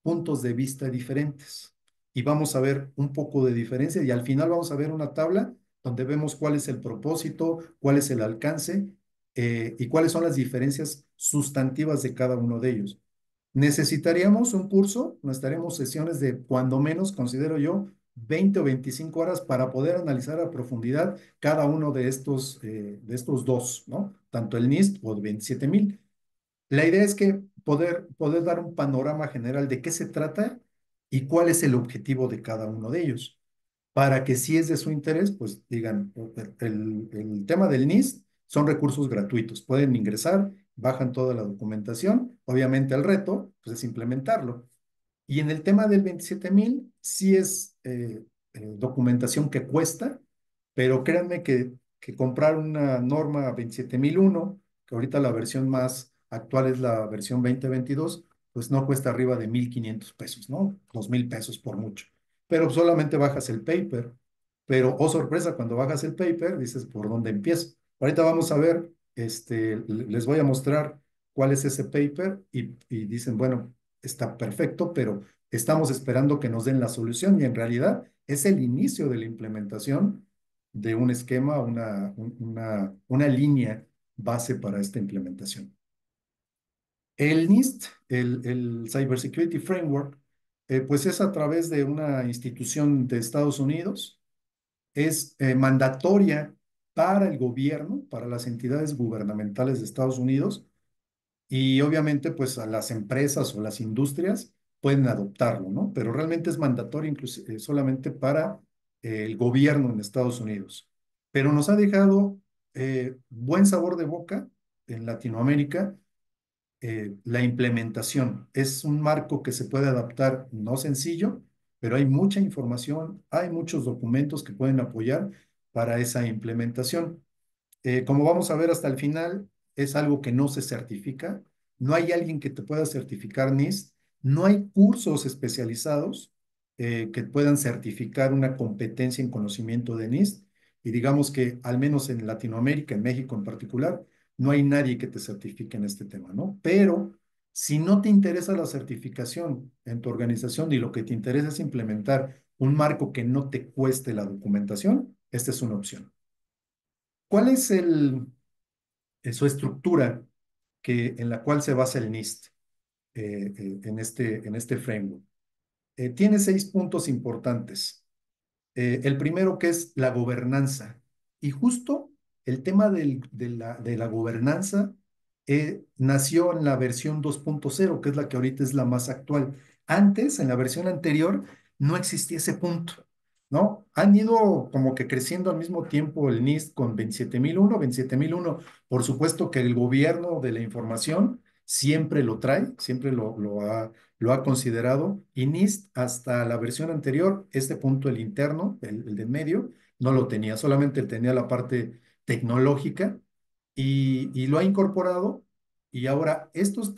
puntos de vista diferentes. Y vamos a ver un poco de diferencia y al final vamos a ver una tabla donde vemos cuál es el propósito, cuál es el alcance y cuáles son las diferencias sustantivas de cada uno de ellos. Necesitaríamos un curso, necesitaremos sesiones de cuando menos, considero yo, 20 o 25 horas para poder analizar a profundidad cada uno de estos dos, ¿no? Tanto el NIST o el 27000. La idea es que poder dar un panorama general de qué se trata y cuál es el objetivo de cada uno de ellos para que si es de su interés, pues digan, el tema del NIST son recursos gratuitos, pueden ingresar, bajan toda la documentación, obviamente el reto pues, es implementarlo. Y en el tema del 27000, sí es documentación que cuesta, pero créanme que comprar una norma 27001, que ahorita la versión más actual es la versión 2022, pues no cuesta arriba de 1500 pesos, ¿no? 2000 pesos por mucho. Pero solamente bajas el paper. Pero, oh sorpresa, cuando bajas el paper, dices, ¿por dónde empiezo? Ahorita vamos a ver, les voy a mostrar cuál es ese paper y dicen, bueno, está perfecto, pero estamos esperando que nos den la solución y en realidad es el inicio de la implementación de un esquema, una línea base para esta implementación. El NIST, el Cybersecurity Framework, pues es a través de una institución de Estados Unidos, es mandatoria para el gobierno, para las entidades gubernamentales de Estados Unidos, y obviamente pues a las empresas o las industrias pueden adoptarlo, ¿no? Pero realmente es mandatorio solamente para el gobierno en Estados Unidos. Pero nos ha dejado buen sabor de boca en Latinoamérica la implementación. Es un marco que se puede adaptar, no sencillo, pero hay mucha información, hay muchos documentos que pueden apoyar para esa implementación. Como vamos a ver hasta el final, es algo que no se certifica. No hay alguien que te pueda certificar NIST. No hay cursos especializados que puedan certificar una competencia en conocimiento de NIST. Y digamos que al menos en Latinoamérica, en México en particular, no hay nadie que te certifique en este tema, ¿no? Pero si no te interesa la certificación en tu organización y lo que te interesa es implementar un marco que no te cueste la documentación, esta es una opción. ¿Cuál es su estructura en la cual se basa el NIST en este framework? Tiene 6 puntos importantes. El primero que es la gobernanza. Y justo el tema de la gobernanza nació en la versión 2.0, que es la que ahorita es la más actual. Antes, en la versión anterior, no existía ese punto, ¿no? Han ido como que creciendo al mismo tiempo el NIST con 27001. Por supuesto que el gobierno de la información siempre lo trae, siempre lo ha considerado, y NIST hasta la versión anterior, este punto, el interno, el de en medio, no lo tenía, solamente tenía la parte tecnológica y lo ha incorporado y ahora estas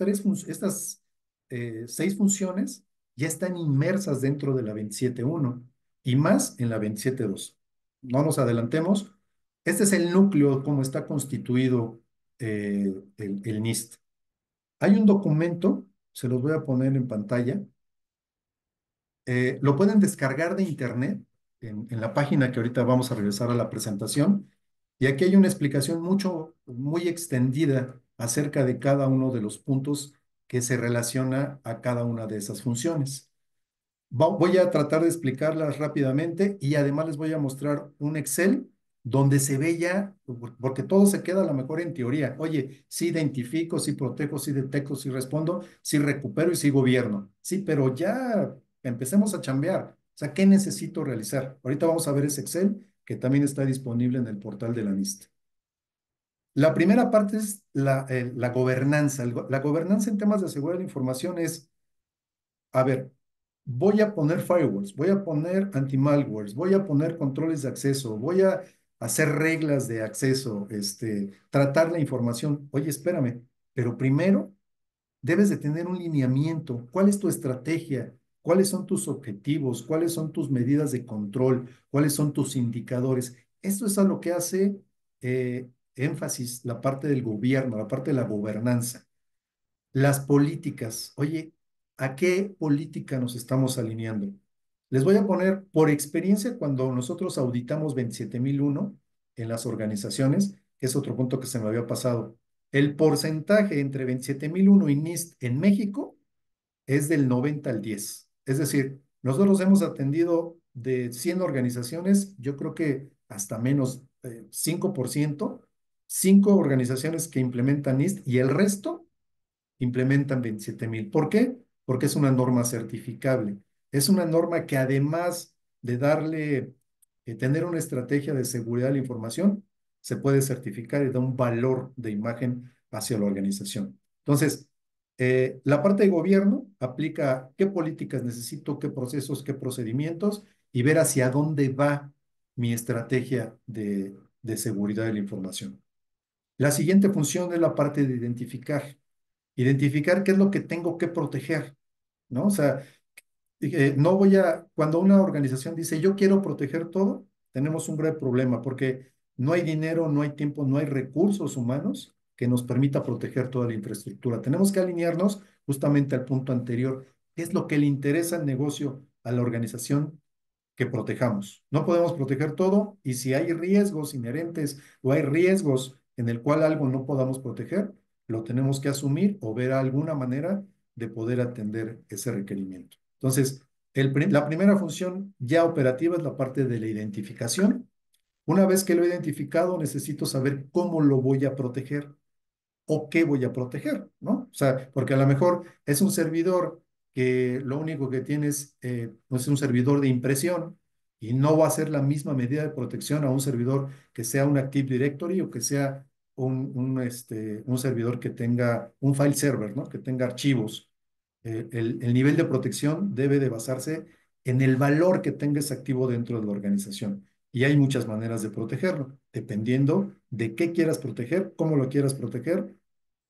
6 funciones ya están inmersas dentro de la 27.1 y más en la 27.2. No nos adelantemos, este es el núcleo, cómo está constituido el NIST. Hay un documento, se los voy a poner en pantalla. Lo pueden descargar de internet en la página que ahorita vamos a regresar a la presentación. Y aquí hay una explicación muy extendida acerca de cada uno de los puntos que se relaciona a cada una de esas funciones. Voy a tratar de explicarlas rápidamente y además les voy a mostrar un Excel donde se ve ya, porque todo se queda a lo mejor en teoría. Oye, sí identifico, sí protejo, sí detecto, sí respondo, sí recupero y sí gobierno. Sí, pero ya empecemos a chambear. O sea, ¿qué necesito realizar? Ahorita vamos a ver ese Excel que también está disponible en el portal de la NIST. La primera parte es la gobernanza. La gobernanza en temas de seguridad de la información es, a ver, voy a poner firewalls, voy a poner anti-malwares, voy a poner controles de acceso, voy a hacer reglas de acceso, tratar la información. Oye, espérame, pero primero debes de tener un lineamiento. ¿Cuál es tu estrategia? ¿Cuáles son tus objetivos? ¿Cuáles son tus medidas de control? ¿Cuáles son tus indicadores? Esto es a lo que hace énfasis la parte del gobierno, la parte de la gobernanza. Las políticas. Oye, ¿a qué política nos estamos alineando? Les voy a poner por experiencia cuando nosotros auditamos 27001 en las organizaciones, que es otro punto que se me había pasado. El porcentaje entre 27001 y NIST en México es del 90 al 10. Es decir, nosotros hemos atendido de 100 organizaciones, yo creo que hasta menos 5%, 5 organizaciones que implementan NIST y el resto implementan 27.000. ¿Por qué? Porque es una norma certificable. Es una norma que además de tener una estrategia de seguridad de la información, se puede certificar y da un valor de imagen hacia la organización. Entonces, la parte de gobierno aplica qué políticas necesito, qué procesos, qué procedimientos y ver hacia dónde va mi estrategia de seguridad de la información. La siguiente función es la parte de identificar qué es lo que tengo que proteger, ¿no? O sea, no cuando una organización dice yo quiero proteger todo, tenemos un grave problema porque no hay dinero, no hay tiempo, no hay recursos humanos que nos permita proteger toda la infraestructura. Tenemos que alinearnos justamente al punto anterior. ¿Qué es lo que le interesa al negocio, a la organización que protejamos? No podemos proteger todo y si hay riesgos inherentes o hay riesgos en el cual algo no podamos proteger, lo tenemos que asumir o ver alguna manera de poder atender ese requerimiento. Entonces, la primera función ya operativa es la parte de la identificación. Una vez que lo he identificado, necesito saber cómo lo voy a proteger o qué voy a proteger, ¿no? O sea, porque a lo mejor es un servidor que lo único que tiene es un servidor de impresión y no va a ser la misma medida de protección a un servidor que sea un Active Directory o que sea un servidor que tenga un file server, ¿no? Que tenga archivos. El nivel de protección debe de basarse en el valor que tenga ese activo dentro de la organización. Y hay muchas maneras de protegerlo, dependiendo de qué quieras proteger, cómo lo quieras proteger,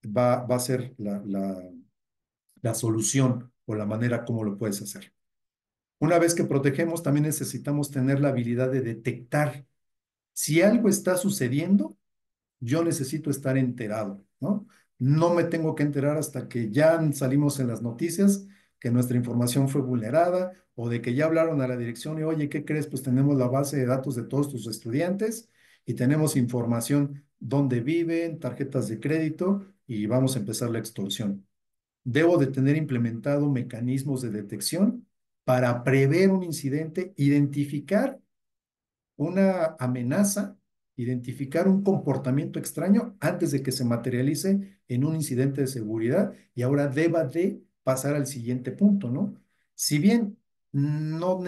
va a ser la solución o la manera como lo puedes hacer. Una vez que protegemos, también necesitamos tener la habilidad de detectar si algo está sucediendo. Yo necesito estar enterado, ¿no? No me tengo que enterar hasta que ya salimos en las noticias que nuestra información fue vulnerada o de que ya hablaron a la dirección y, oye, ¿qué crees? Pues tenemos la base de datos de todos tus estudiantes y tenemos información dónde viven, tarjetas de crédito y vamos a empezar la extorsión. Debo de tener implementado mecanismos de detección para prever un incidente, identificar una amenaza, identificar un comportamiento extraño antes de que se materialice en un incidente de seguridad y ahora deba de pasar al siguiente punto, ¿no? Si bien no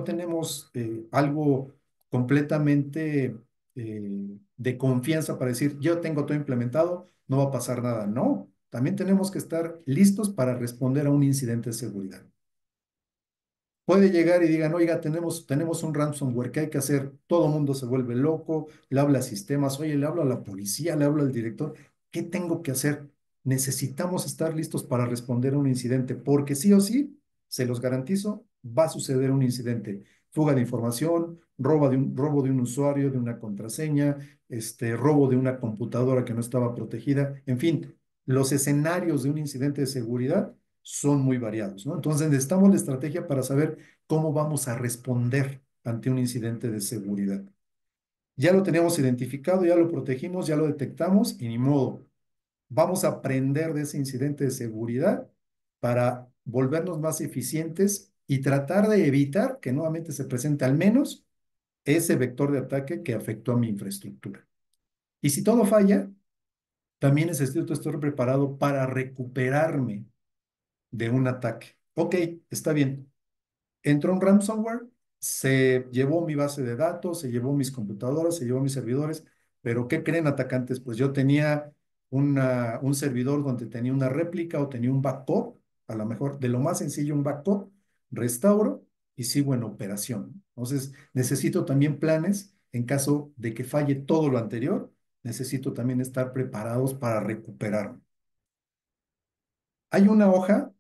tenemos algo completamente de confianza para decir, yo tengo todo implementado, no va a pasar nada, no. También tenemos que estar listos para responder a un incidente de seguridad. Puede llegar y digan, oiga, tenemos un ransomware, ¿qué hay que hacer? Todo el mundo se vuelve loco, le habla a sistemas, oye, le hablo a la policía, le hablo al director, ¿qué tengo que hacer? Necesitamos estar listos para responder a un incidente, porque sí o sí, se los garantizo, va a suceder un incidente. Fuga de información, robo de un usuario, de una contraseña, robo de una computadora que no estaba protegida, en fin, los escenarios de un incidente de seguridad son muy variados, ¿no? Entonces necesitamos la estrategia para saber cómo vamos a responder ante un incidente de seguridad. Ya lo teníamos identificado, ya lo protegimos, ya lo detectamos y ni modo. Vamos a aprender de ese incidente de seguridad para volvernos más eficientes y tratar de evitar que nuevamente se presente al menos ese vector de ataque que afectó a mi infraestructura. Y si todo falla, también necesito estar preparado para recuperarme de un ataque. Ok, está bien. Entró un ransomware, se llevó mi base de datos, se llevó mis computadoras, se llevó mis servidores, pero ¿qué creen atacantes? Pues yo tenía un servidor donde tenía una réplica o tenía un backup, a lo mejor de lo más sencillo un backup, restauro y sigo en operación. Entonces, necesito también planes en caso de que falle todo lo anterior, necesito también estar preparados para recuperarme. Hay una hoja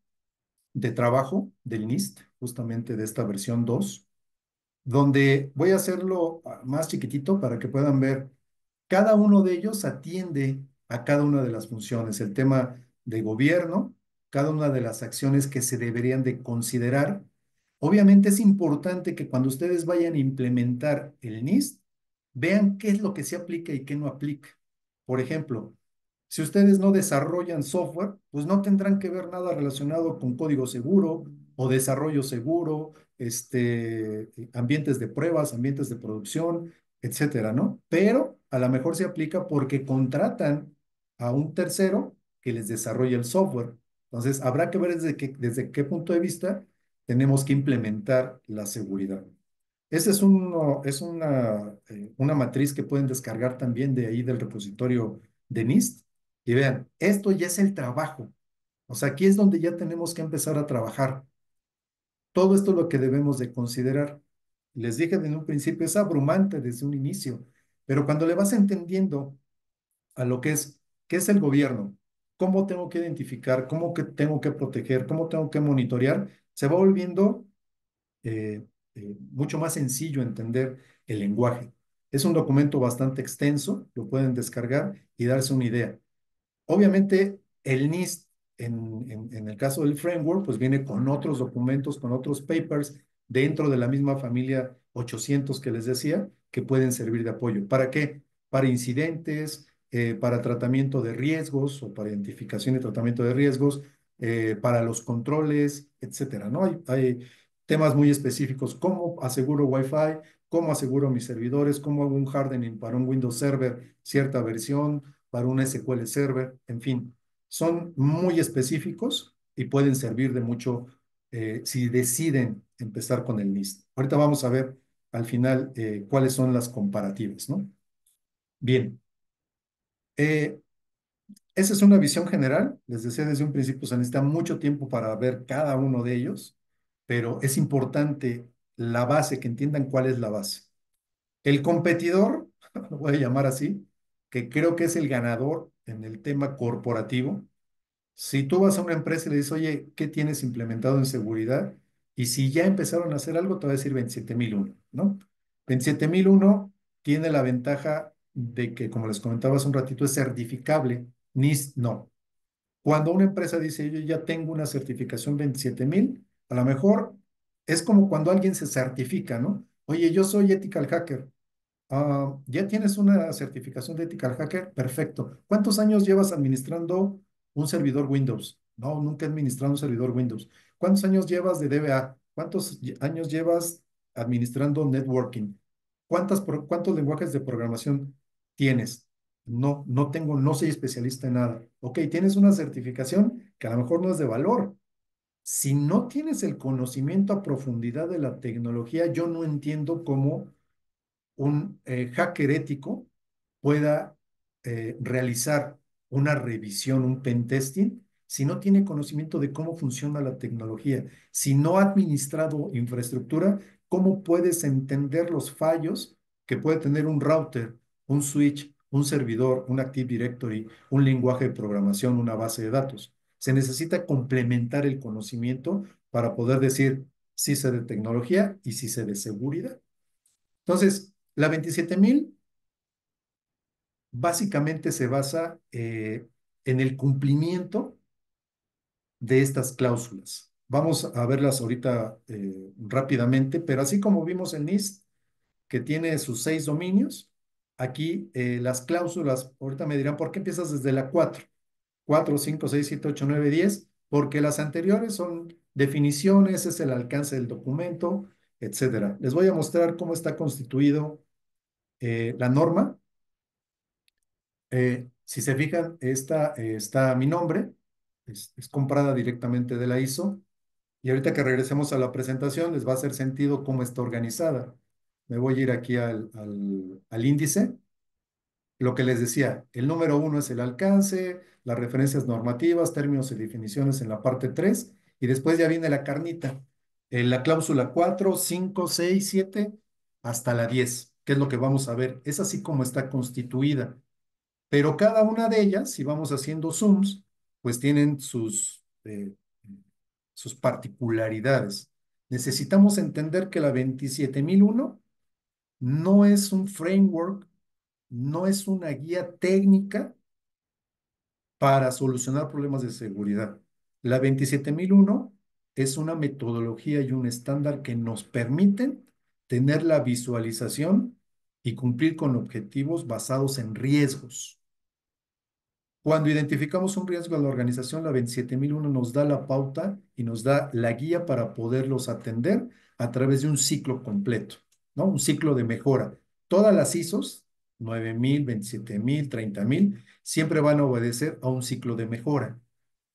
de trabajo del NIST, justamente de esta versión 2, donde voy a hacerlo más chiquitito para que puedan ver. Cada uno de ellos atiende a cada una de las funciones, el tema de gobierno, cada una de las acciones que se deberían de considerar. Obviamente es importante que cuando ustedes vayan a implementar el NIST, vean qué es lo que se aplica y qué no aplica. Por ejemplo, si ustedes no desarrollan software, pues no tendrán que ver nada relacionado con código seguro o desarrollo seguro, ambientes de pruebas, ambientes de producción, etcétera, ¿no? Pero a lo mejor se aplica porque contratan a un tercero que les desarrolle el software. Entonces, habrá que ver desde qué punto de vista tenemos que implementar la seguridad. Esa es una matriz que pueden descargar también de ahí del repositorio de NIST. Y vean, esto ya es el trabajo. O sea, aquí es donde ya tenemos que empezar a trabajar. Todo esto es lo que debemos de considerar. Les dije desde un principio, es abrumante desde un inicio, pero cuando le vas entendiendo a lo que es, qué es el gobierno, cómo tengo que identificar, cómo que tengo que proteger, cómo tengo que monitorear, se va volviendo mucho más sencillo entender el lenguaje. Es un documento bastante extenso, lo pueden descargar y darse una idea. Obviamente, el NIST, en el caso del framework, pues viene con otros documentos, con otros papers dentro de la misma familia 800 que les decía, que pueden servir de apoyo. ¿Para qué? Para incidentes, para tratamiento de riesgos o para identificación y tratamiento de riesgos, para los controles, etcétera, ¿no? Hay temas muy específicos, cómo aseguro Wi-Fi, cómo aseguro mis servidores, cómo hago un hardening para un Windows Server, cierta versión, para un SQL Server, en fin, son muy específicos y pueden servir de mucho si deciden empezar con el NIST. Ahorita vamos a ver al final cuáles son las comparativas, ¿no? Bien, eh, esa es una visión general. Les decía desde un principio, se necesita mucho tiempo para ver cada uno de ellos, pero es importante la base, que entiendan cuál es la base. El competidor, lo voy a llamar así, que creo que es el ganador en el tema corporativo. Si tú vas a una empresa y le dices, oye, ¿qué tienes implementado en seguridad? Y si ya empezaron a hacer algo, te va a decir 27001, ¿no? 27001 tiene la ventaja de que, como les comentaba hace un ratito, es certificable. NIST no. Cuando una empresa dice, yo ya tengo una certificación 27000, a lo mejor es como cuando alguien se certifica, ¿no? Oye, yo soy ethical hacker. ¿Ya tienes una certificación de Ethical Hacker? Perfecto. ¿Cuántos años llevas administrando un servidor Windows? No, nunca he administrado un servidor Windows. ¿Cuántos años llevas de DBA? ¿Cuántos años llevas administrando networking? ¿Cuántos lenguajes de programación tienes? No, no tengo, no soy especialista en nada. Ok, tienes una certificación que a lo mejor no es de valor. Si no tienes el conocimiento a profundidad de la tecnología, yo no entiendo cómo un hacker ético pueda realizar una revisión, un pentesting, si no tiene conocimiento de cómo funciona la tecnología, si no ha administrado infraestructura, ¿cómo puedes entender los fallos que puede tener un router, un switch, un servidor, un Active Directory, un lenguaje de programación, una base de datos? Se necesita complementar el conocimiento para poder decir si sé de tecnología y si sé de seguridad. Entonces, la 27000 básicamente se basa en el cumplimiento de estas cláusulas. Vamos a verlas ahorita rápidamente, pero así como vimos en NIST, que tiene sus 6 dominios, aquí las cláusulas, ahorita me dirán, ¿por qué empiezas desde la 4? 4, 5, 6, 7, 8, 9, 10, porque las anteriores son definiciones, es el alcance del documento, etcétera. Les voy a mostrar cómo está constituido la norma. Si se fijan, esta está mi nombre, es comprada directamente de la ISO. Y ahorita que regresemos a la presentación, les va a hacer sentido cómo está organizada. Me voy a ir aquí al índice. Lo que les decía, el número 1 es el alcance, las referencias normativas, términos y definiciones en la parte 3, y después ya viene la carnita, en la cláusula 4, 5, 6, 7, hasta la 10, que es lo que vamos a ver. Es así como está constituida. Pero cada una de ellas, si vamos haciendo zooms, pues tienen sus particularidades. Necesitamos entender que la 27001 no es un framework, no es una guía técnica para solucionar problemas de seguridad. La 27001 es una metodología y un estándar que nos permiten tener la visualización y cumplir con objetivos basados en riesgos. Cuando identificamos un riesgo a la organización, la 27001 nos da la pauta y nos da la guía para poderlos atender a través de un ciclo completo, ¿no? Un ciclo de mejora. Todas las ISOs, 9000, 27000, 30000, siempre van a obedecer a un ciclo de mejora.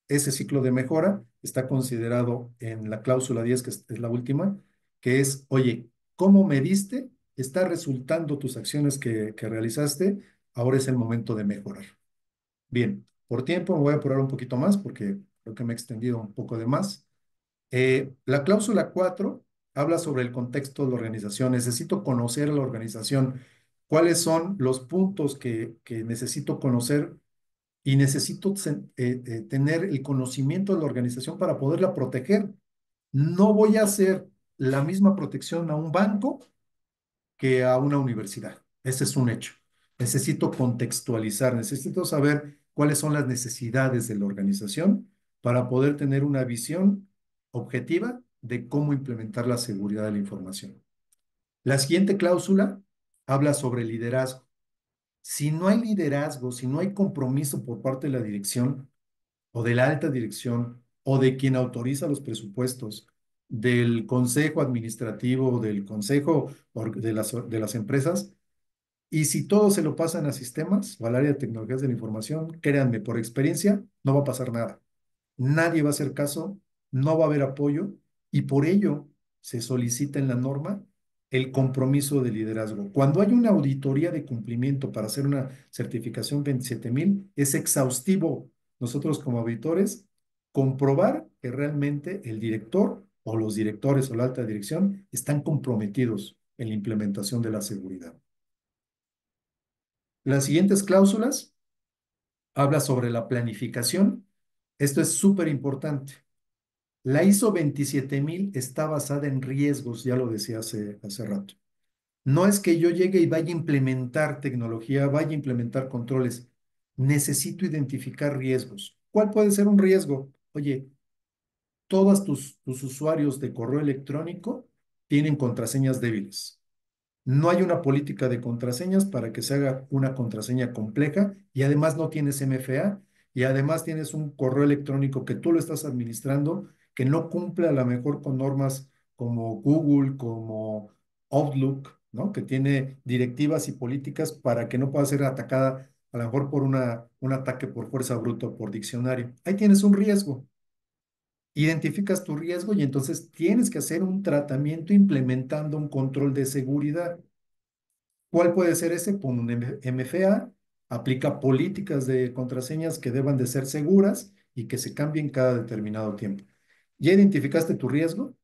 Ese ciclo de mejora está considerado en la cláusula 10, que es la última, que es, oye, ¿cómo mediste? ¿Está resultando tus acciones que realizaste? Ahora es el momento de mejorar. Bien, por tiempo me voy a apurar un poquito más porque creo que me he extendido un poco de más. La cláusula 4 habla sobre el contexto de la organización. Necesito conocer a la organización. ¿Cuáles son los puntos que necesito conocer y necesito tener el conocimiento de la organización para poderla proteger? No voy a hacer la misma protección a un banco que a una universidad. Ese es un hecho. Necesito contextualizar, necesito saber cuáles son las necesidades de la organización para poder tener una visión objetiva de cómo implementar la seguridad de la información. La siguiente cláusula habla sobre liderazgo. Si no hay liderazgo, si no hay compromiso por parte de la dirección o de la alta dirección o de quien autoriza los presupuestos, del consejo administrativo, del consejo de las empresas, y si todo se lo pasan a sistemas o al área de tecnologías de la información, créanme, por experiencia, no va a pasar nada. Nadie va a hacer caso, no va a haber apoyo y por ello se solicita en la norma el compromiso de liderazgo. Cuando hay una auditoría de cumplimiento para hacer una certificación 27000, es exhaustivo. Nosotros como auditores, comprobar que realmente el director o los directores o la alta dirección están comprometidos en la implementación de la seguridad. Las siguientes cláusulas habla sobre la planificación. Esto es súper importante. La ISO 27000 está basada en riesgos, ya lo decía hace rato. No es que yo llegue y vaya a implementar tecnología, vaya a implementar controles. Necesito identificar riesgos. ¿Cuál puede ser un riesgo? Oye, todos tus usuarios de correo electrónico tienen contraseñas débiles. No hay una política de contraseñas para que se haga una contraseña compleja y además no tienes MFA y además tienes un correo electrónico que tú lo estás administrando que no cumple a lo mejor con normas como Google, como Outlook, ¿no? Que tiene directivas y políticas para que no pueda ser atacada a lo mejor por un ataque por fuerza bruta o por diccionario. Ahí tienes un riesgo. Identificas tu riesgo y entonces tienes que hacer un tratamiento implementando un control de seguridad. ¿Cuál puede ser ese? Pon un MFA, aplica políticas de contraseñas que deban de ser seguras y que se cambien cada determinado tiempo. ¿Ya identificaste tu riesgo?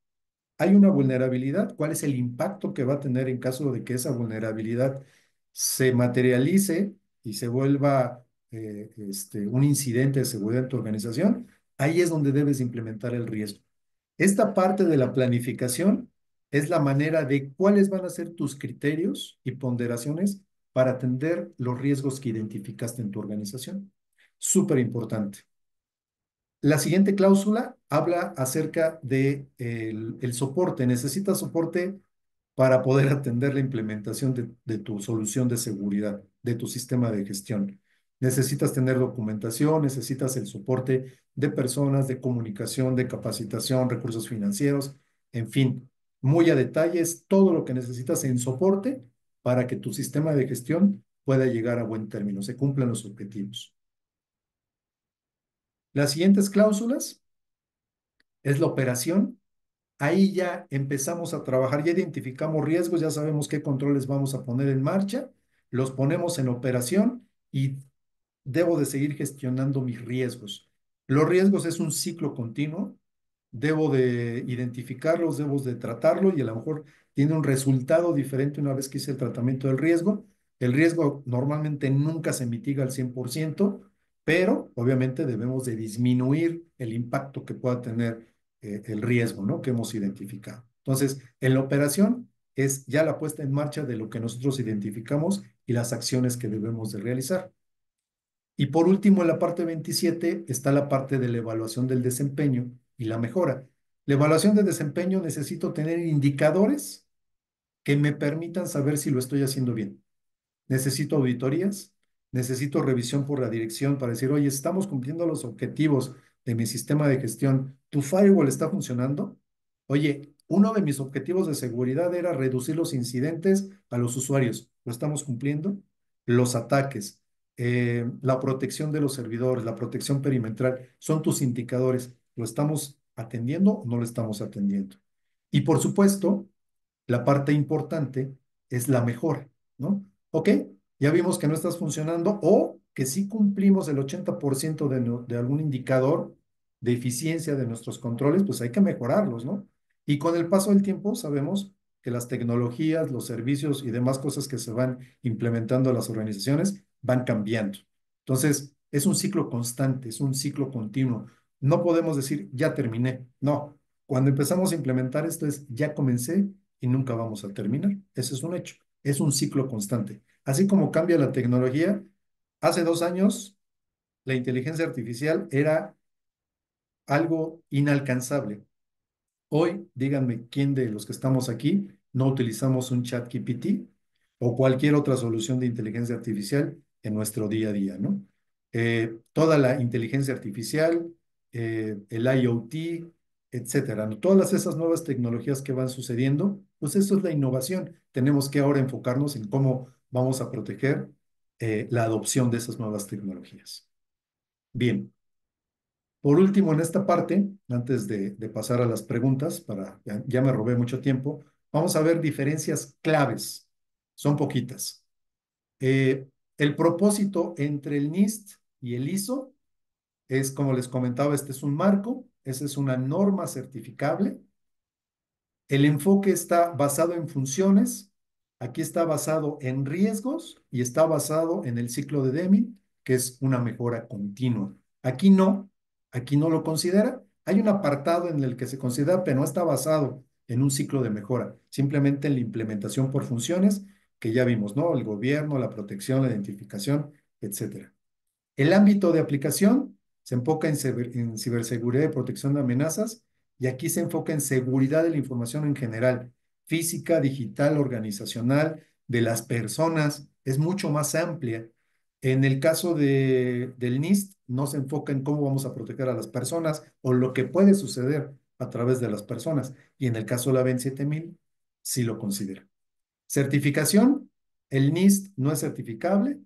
¿Hay una vulnerabilidad? ¿Cuál es el impacto que va a tener en caso de que esa vulnerabilidad se materialice y se vuelva un incidente de seguridad en tu organización? Ahí es donde debes implementar el riesgo. Esta parte de la planificación es la manera de cuáles van a ser tus criterios y ponderaciones para atender los riesgos que identificaste en tu organización. Súper importante. La siguiente cláusula habla acerca de el soporte. Necesitas soporte para poder atender la implementación de tu solución de seguridad, de tu sistema de gestión. Necesitas tener documentación, necesitas el soporte de personas, de comunicación, de capacitación, recursos financieros, en fin, muy a detalles, todo lo que necesitas en soporte para que tu sistema de gestión pueda llegar a buen término, se cumplan los objetivos. Las siguientes cláusulas es la operación. Ahí ya empezamos a trabajar, ya identificamos riesgos, ya sabemos qué controles vamos a poner en marcha, los ponemos en operación y debo de seguir gestionando mis riesgos. Los riesgos es un ciclo continuo, debo de identificarlos, debo de tratarlo y a lo mejor tiene un resultado diferente una vez que hice el tratamiento del riesgo. El riesgo normalmente nunca se mitiga al 100%, pero obviamente debemos de disminuir el impacto que pueda tener el riesgo, ¿no? Que hemos identificado. Entonces, en la operación es ya la puesta en marcha de lo que nosotros identificamos y las acciones que debemos de realizar. Y por último, en la parte 27 está la parte de la evaluación del desempeño y la mejora. La evaluación de desempeño necesito tener indicadores que me permitan saber si lo estoy haciendo bien. Necesito auditorías, necesito revisión por la dirección para decir, oye, estamos cumpliendo los objetivos de mi sistema de gestión. ¿Tu firewall está funcionando? Oye, uno de mis objetivos de seguridad era reducir los incidentes a los usuarios. ¿Lo estamos cumpliendo? Los ataques, la protección de los servidores, la protección perimetral, son tus indicadores. ¿Lo estamos atendiendo o no lo estamos atendiendo? Y por supuesto, la parte importante es la mejora, ¿no? Ok, ya vimos que no estás funcionando o que sí cumplimos el 80% de algún indicador de eficiencia de nuestros controles, pues hay que mejorarlos, ¿no? Y con el paso del tiempo sabemos que las tecnologías, los servicios y demás cosas que se van implementando a las organizaciones van cambiando. Entonces, es un ciclo constante, es un ciclo continuo. No podemos decir, ya terminé. No, cuando empezamos a implementar esto es, ya comencé y nunca vamos a terminar. Ese es un hecho. Es un ciclo constante. Así como cambia la tecnología, hace 2 años la inteligencia artificial era algo inalcanzable. Hoy, díganme quién de los que estamos aquí no utilizamos un chat GPT o cualquier otra solución de inteligencia artificial en nuestro día a día, ¿no? Toda la inteligencia artificial el IoT, etcétera, ¿no? Todas esas nuevas tecnologías que van sucediendo, pues eso es la innovación. Tenemos que ahora enfocarnos en cómo vamos a proteger la adopción de esas nuevas tecnologías. Bien, por último, en esta parte, antes de pasar a las preguntas, ya me robé mucho tiempo, vamos a ver diferencias claves. Son poquitas. Eh, el propósito entre el NIST y el ISO es, como les comentaba, este es un marco, esa es una norma certificable. El enfoque está basado en funciones, aquí está basado en riesgos y está basado en el ciclo de Deming, que es una mejora continua. Aquí no lo considera. Hay un apartado en el que se considera, pero no está basado en un ciclo de mejora, simplemente en la implementación por funciones que ya vimos, ¿no? El gobierno, la protección, la identificación, etcétera. El ámbito de aplicación se enfoca en ciberseguridad y protección de amenazas, y aquí se enfoca en seguridad de la información en general, física, digital, organizacional, de las personas, es mucho más amplia. En el caso del NIST, no se enfoca en cómo vamos a proteger a las personas o lo que puede suceder a través de las personas, y en el caso de la 27000, sí lo considera. Certificación, el NIST no es certificable,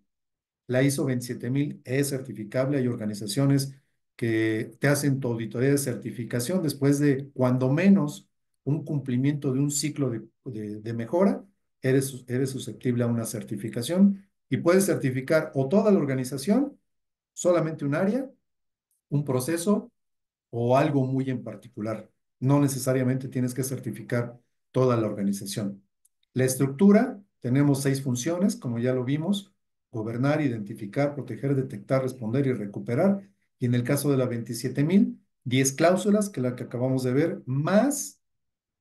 la ISO 27000 es certificable. Hay organizaciones que te hacen tu auditoría de certificación después de, cuando menos, un cumplimiento de un ciclo de mejora. Eres susceptible a una certificación y puedes certificar o toda la organización, solamente un área, un proceso o algo muy en particular. No necesariamente tienes que certificar toda la organización. La estructura, tenemos 6 funciones, como ya lo vimos: gobernar, identificar, proteger, detectar, responder y recuperar. Y en el caso de la 27000, 10 cláusulas, que la que acabamos de ver, más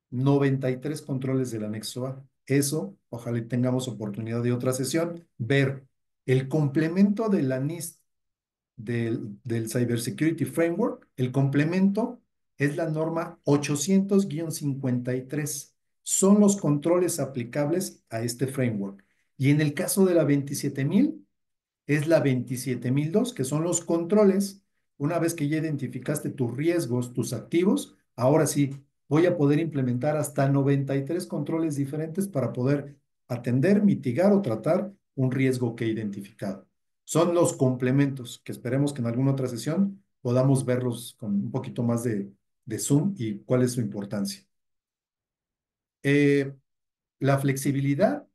93 controles del anexo A. Eso, ojalá y tengamos oportunidad de otra sesión, ver el complemento de la NIST del Cybersecurity Framework. El complemento es la norma 800-53. Son los controles aplicables a este framework. Y en el caso de la 27000, es la 27002, que son los controles. Una vez que ya identificaste tus riesgos, tus activos, ahora sí, voy a poder implementar hasta 93 controles diferentes para poder atender, mitigar o tratar un riesgo que he identificado. Son los complementos, que esperemos que en alguna otra sesión podamos verlos con un poquito más de zoom y cuál es su importancia. Eh, la flexibilidad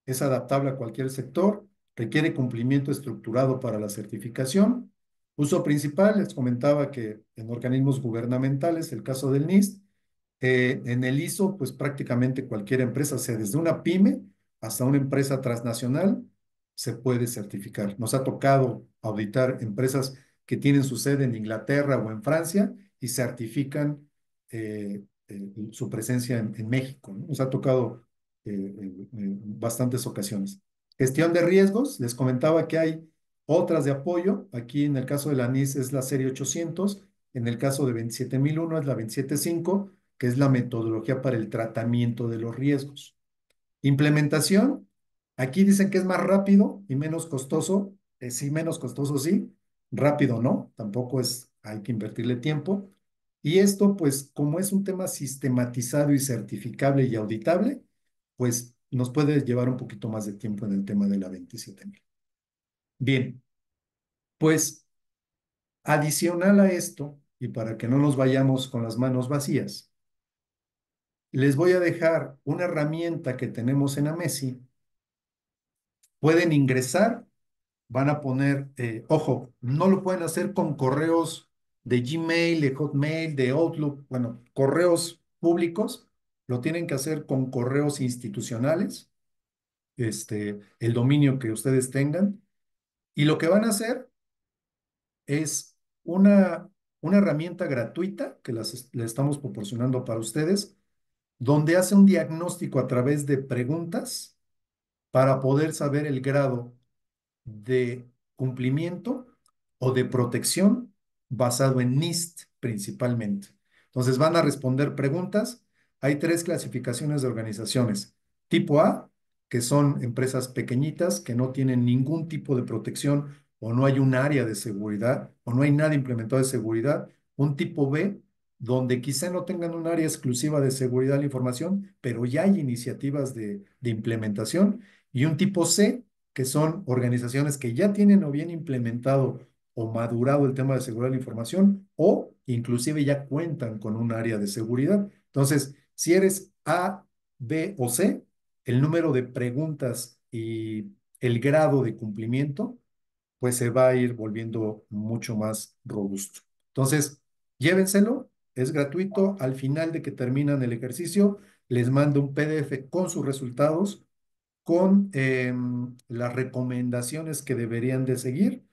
es adaptable a cualquier sector, requiere cumplimiento estructurado para la certificación. Uso principal, les comentaba que en organismos gubernamentales, el caso del NIST, en el ISO, pues prácticamente cualquier empresa, o sea, desde una pyme hasta una empresa transnacional, se puede certificar. Nos ha tocado auditar empresas que tienen su sede en Inglaterra o en Francia y certifican su presencia en México, ¿no? Nos ha tocado en bastantes ocasiones. Gestión de riesgos, les comentaba que hay otras de apoyo. Aquí en el caso de la NIS es la serie 800, en el caso de 27001 es la 275, que es la metodología para el tratamiento de los riesgos. Implementación, aquí dicen que es más rápido y menos costoso. Sí, menos costoso, sí. Rápido, no. Tampoco es, hay que invertirle tiempo. Y esto, pues, como es un tema sistematizado y certificable y auditable, pues nos puede llevar un poquito más de tiempo en el tema de la 27000. Bien, pues adicional a esto, y para que no nos vayamos con las manos vacías, les voy a dejar una herramienta que tenemos en Amesi. Pueden ingresar, van a poner, ojo, no lo pueden hacer con correos de Gmail, de Hotmail, de Outlook, bueno, correos públicos, lo tienen que hacer con correos institucionales, el dominio que ustedes tengan, y lo que van a hacer es una herramienta gratuita que le estamos proporcionando para ustedes, donde hace un diagnóstico a través de preguntas para poder saber el grado de cumplimiento o de protección basado en NIST principalmente. Entonces van a responder preguntas. Hay 3 clasificaciones de organizaciones. Tipo A, que son empresas pequeñitas que no tienen ningún tipo de protección o no hay un área de seguridad o no hay nada implementado de seguridad, un tipo B, donde quizá no tengan un área exclusiva de seguridad de la información, pero ya hay iniciativas de implementación, y un tipo C, que son organizaciones que ya tienen o bien implementado o madurado el tema de seguridad de la información, o inclusive ya cuentan con un área de seguridad. Entonces, si eres A, B o C, el número de preguntas y el grado de cumplimiento, pues se va a ir volviendo mucho más robusto. Entonces, llévenselo, es gratuito. Al final de que terminan el ejercicio, les mando un PDF con sus resultados, con las recomendaciones que deberían de seguir.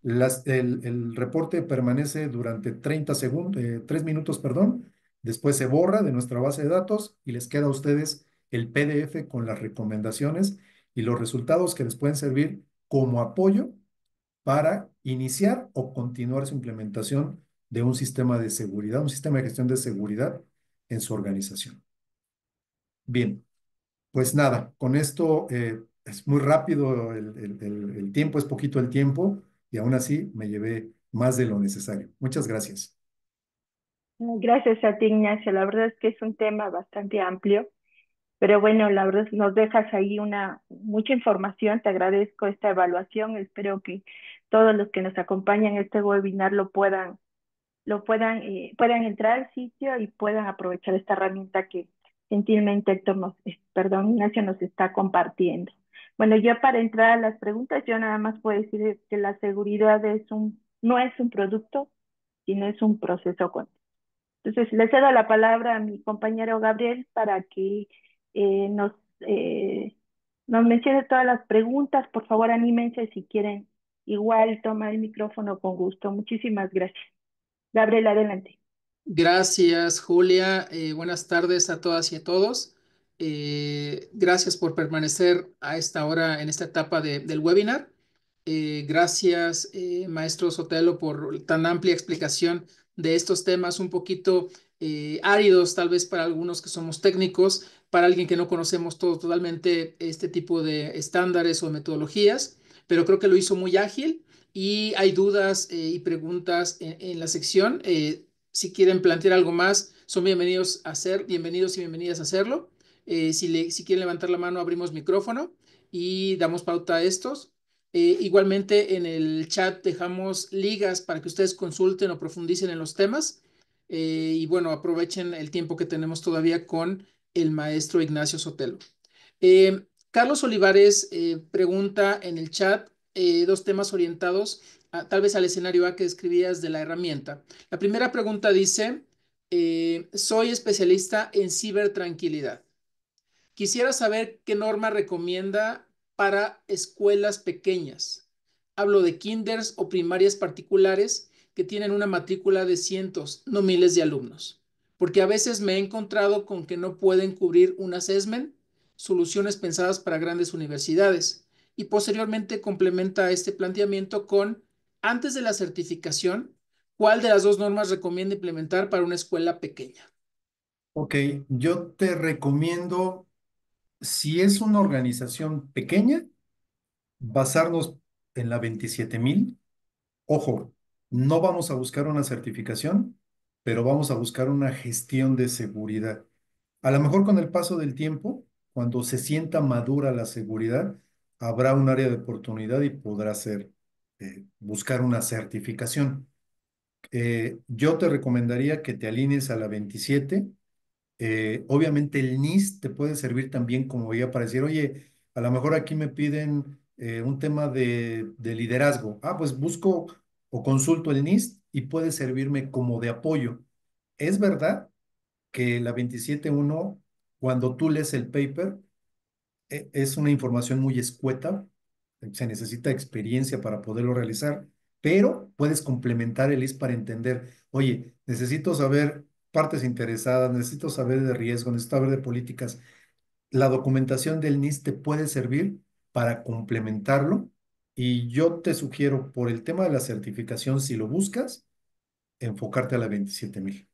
El reporte permanece durante 30 segundos, 3 minutos, perdón. Después se borra de nuestra base de datos y les queda a ustedes el PDF con las recomendaciones y los resultados que les pueden servir como apoyo para iniciar o continuar su implementación de un sistema de seguridad, un sistema de gestión de seguridad en su organización. Bien, pues nada, con esto es muy rápido el tiempo, es poquito el tiempo, y aún así me llevé más de lo necesario. Muchas gracias. Gracias a ti, Ignacio. La verdad es que es un tema bastante amplio, pero bueno, la verdad es que nos dejas ahí mucha información. Te agradezco esta evaluación. Espero que todos los que nos acompañan en este webinar puedan entrar al sitio y puedan aprovechar esta herramienta que gentilmente Ignacio nos está compartiendo. Bueno, yo para entrar a las preguntas, yo nada más puedo decir que la seguridad no es un producto, sino es un proceso continuo. Entonces, le cedo la palabra a mi compañero Gabriel para que eh, nos, eh, nos mencione todas las preguntas. Por favor, anímense si quieren igual tomar el micrófono con gusto. Muchísimas gracias. Gabriel, adelante. Gracias, Julia. Buenas tardes a todas y a todos. Gracias por permanecer a esta hora en esta etapa del webinar. Gracias, maestro Sotelo, por tan amplia explicación de estos temas un poquito áridos, tal vez para algunos que somos técnicos, para alguien que no conocemos todo totalmente este tipo de estándares o metodologías, pero creo que lo hizo muy ágil y hay dudas y preguntas en la sección. Si quieren plantear algo más, son bienvenidos y bienvenidas a hacerlo. Si quieren levantar la mano, abrimos micrófono y damos pauta a estos. Igualmente en el chat dejamos ligas para que ustedes consulten o profundicen en los temas. Y bueno, aprovechen el tiempo que tenemos todavía con el maestro Ignacio Sotelo. Carlos Olivares pregunta en el chat dos temas orientados tal vez al escenario A que describías de la herramienta. La primera pregunta dice, soy especialista en cibertranquilidad. Quisiera saber qué norma recomienda para escuelas pequeñas. Hablo de kinders o primarias particulares que tienen una matrícula de cientos, no miles de alumnos. Porque a veces me he encontrado con que no pueden cubrir un assessment, soluciones pensadas para grandes universidades. Y posteriormente complementa este planteamiento con, antes de la certificación, ¿cuál de las dos normas recomienda implementar para una escuela pequeña? Ok, yo te recomiendo, si es una organización pequeña, basarnos en la 27000. Ojo, no vamos a buscar una certificación, pero vamos a buscar una gestión de seguridad. A lo mejor con el paso del tiempo, cuando se sienta madura la seguridad, habrá un área de oportunidad y podrá ser buscar una certificación. Yo te recomendaría que te alinees a la 27. Obviamente el NIST te puede servir también como guía para decir, oye, a lo mejor aquí me piden un tema de liderazgo. Ah, pues busco o consulto el NIST y puede servirme como de apoyo. Es verdad que la 27.1, cuando tú lees el paper, es una información muy escueta, se necesita experiencia para poderlo realizar, pero puedes complementar el IS para entender, oye, necesito saber partes interesadas, necesito saber de riesgo, necesito saber de políticas. La documentación del NIS te puede servir para complementarlo, y yo te sugiero, por el tema de la certificación, si lo buscas, enfocarte a la 27000.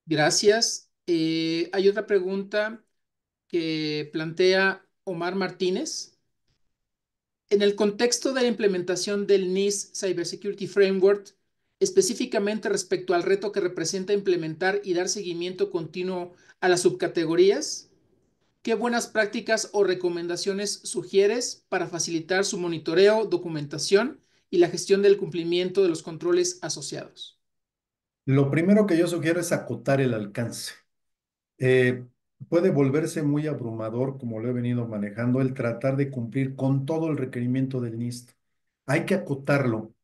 Gracias. Hay otra pregunta que plantea Omar Martínez. En el contexto de la implementación del NIST Cybersecurity Framework, específicamente respecto al reto que representa implementar y dar seguimiento continuo a las subcategorías, ¿qué buenas prácticas o recomendaciones sugieres para facilitar su monitoreo, documentación y la gestión del cumplimiento de los controles asociados? Lo primero que yo sugiero es acotar el alcance. Eh, Puede volverse muy abrumador, como lo he venido manejando, el tratar de cumplir con todo el requerimiento del NIST. Hay que acotarlo.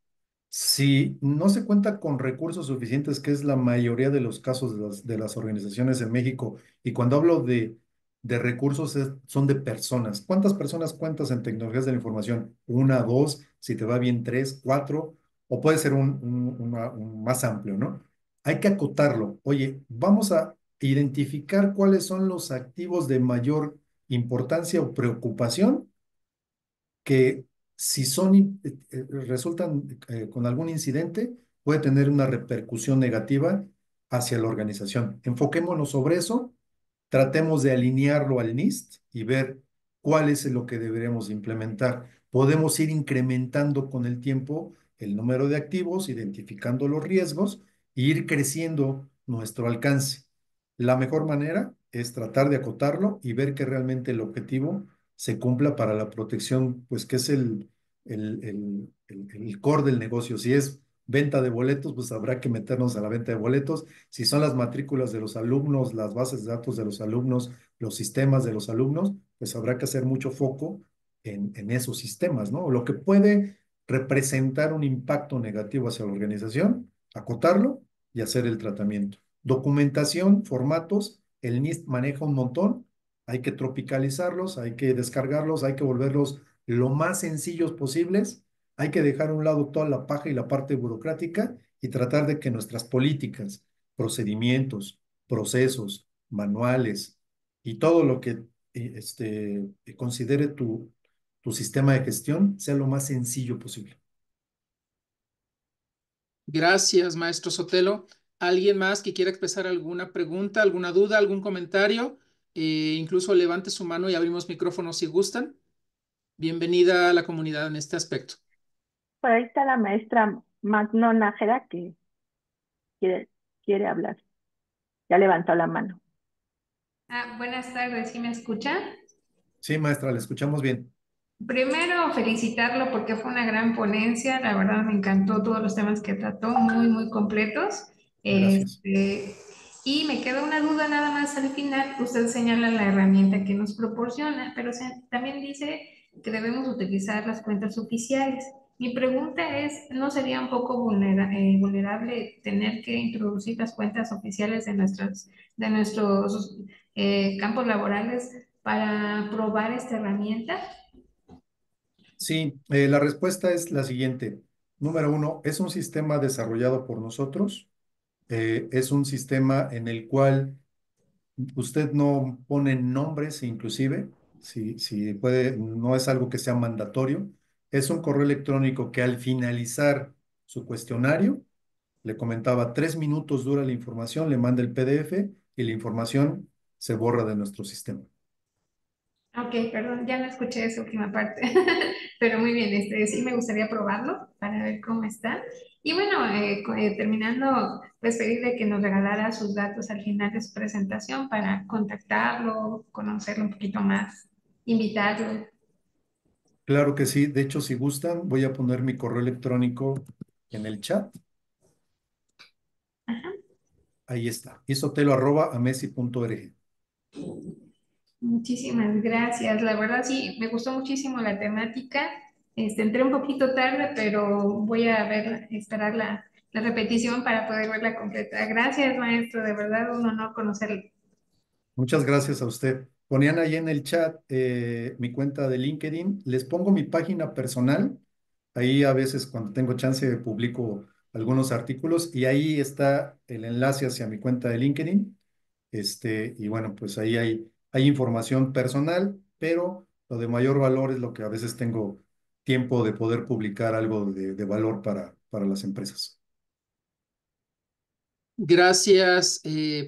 Si no se cuenta con recursos suficientes, que es la mayoría de los casos de las organizaciones en México, y cuando hablo de recursos son de personas. ¿Cuántas personas cuentas en tecnologías de la información? Una, dos, si te va bien, tres, cuatro, o puede ser un más amplio, ¿no? Hay que acotarlo. Oye, vamos a identificar cuáles son los activos de mayor importancia o preocupación que si resultan con algún incidente, puede tener una repercusión negativa hacia la organización. Enfoquémonos sobre eso, tratemos de alinearlo al NIST y ver cuál es lo que deberemos implementar. Podemos ir incrementando con el tiempo el número de activos, identificando los riesgos e ir creciendo nuestro alcance. La mejor manera es tratar de acotarlo y ver que realmente el objetivo se cumpla para la protección, pues que es el core del negocio. Si es venta de boletos, pues habrá que meternos a la venta de boletos. Si son las matrículas de los alumnos, las bases de datos de los alumnos, los sistemas de los alumnos, pues habrá que hacer mucho foco en esos sistemas, ¿no? Lo que puede representar un impacto negativo hacia la organización, acotarlo y hacer el tratamiento. Documentación, formatos, el NIST maneja un montón, hay que tropicalizarlos, hay que descargarlos, hay que volverlos lo más sencillos posibles, hay que dejar a un lado toda la paja y la parte burocrática y tratar de que nuestras políticas, procedimientos, procesos, manuales y todo lo que considere tu sistema de gestión sea lo más sencillo posible. Gracias, maestro Sotelo. ¿Alguien más que quiera expresar alguna pregunta, alguna duda, algún comentario? Incluso levante su mano y abrimos micrófonos si gustan. Bienvenida a la comunidad en este aspecto. Por ahí está la maestra Magno Nájera que quiere, quiere hablar. Ya levantó la mano. Buenas tardes, ¿sí me escuchan? Sí, maestra, le escuchamos bien. Primero, felicitarlo porque fue una gran ponencia, la verdad me encantó todos los temas que trató, muy, muy completos. Gracias. Este, y me queda una duda nada más al final, usted señala la herramienta que nos proporciona, pero también dice que debemos utilizar las cuentas oficiales. Mi pregunta es, ¿no sería un poco vulnerable tener que introducir las cuentas oficiales de nuestros campos laborales para probar esta herramienta? Sí, la respuesta es la siguiente. Número uno, es un sistema desarrollado por nosotros. Es un sistema en el cual usted no pone nombres, inclusive, si puede, no es algo que sea mandatorio. Es un correo electrónico que al finalizar su cuestionario, le comentaba, 3 minutos dura la información, le manda el PDF y la información se borra de nuestro sistema. Ok, perdón, ya no escuché esa última parte, pero muy bien, sí me gustaría probarlo para ver cómo está. Y bueno, terminando, pues pedirle que nos regalara sus datos al final de su presentación para contactarlo, conocerlo un poquito más, invitarlo. Claro que sí. De hecho, si gustan, voy a poner mi correo electrónico en el chat. Ajá. Ahí está. isotelo@amesi.org. Muchísimas gracias. La verdad sí, me gustó muchísimo la temática. Entré un poquito tarde, pero voy a ver, esperar la repetición para poder verla completa. Gracias, maestro. De verdad, un honor conocerlo. Muchas gracias a usted. Ponían ahí en el chat mi cuenta de LinkedIn. Les pongo mi página personal. Ahí a veces cuando tengo chance publico algunos artículos y ahí está el enlace hacia mi cuenta de LinkedIn. Y bueno, pues ahí hay información personal, pero lo de mayor valor es lo que a veces tengo tiempo de poder publicar algo de valor para las empresas. Gracias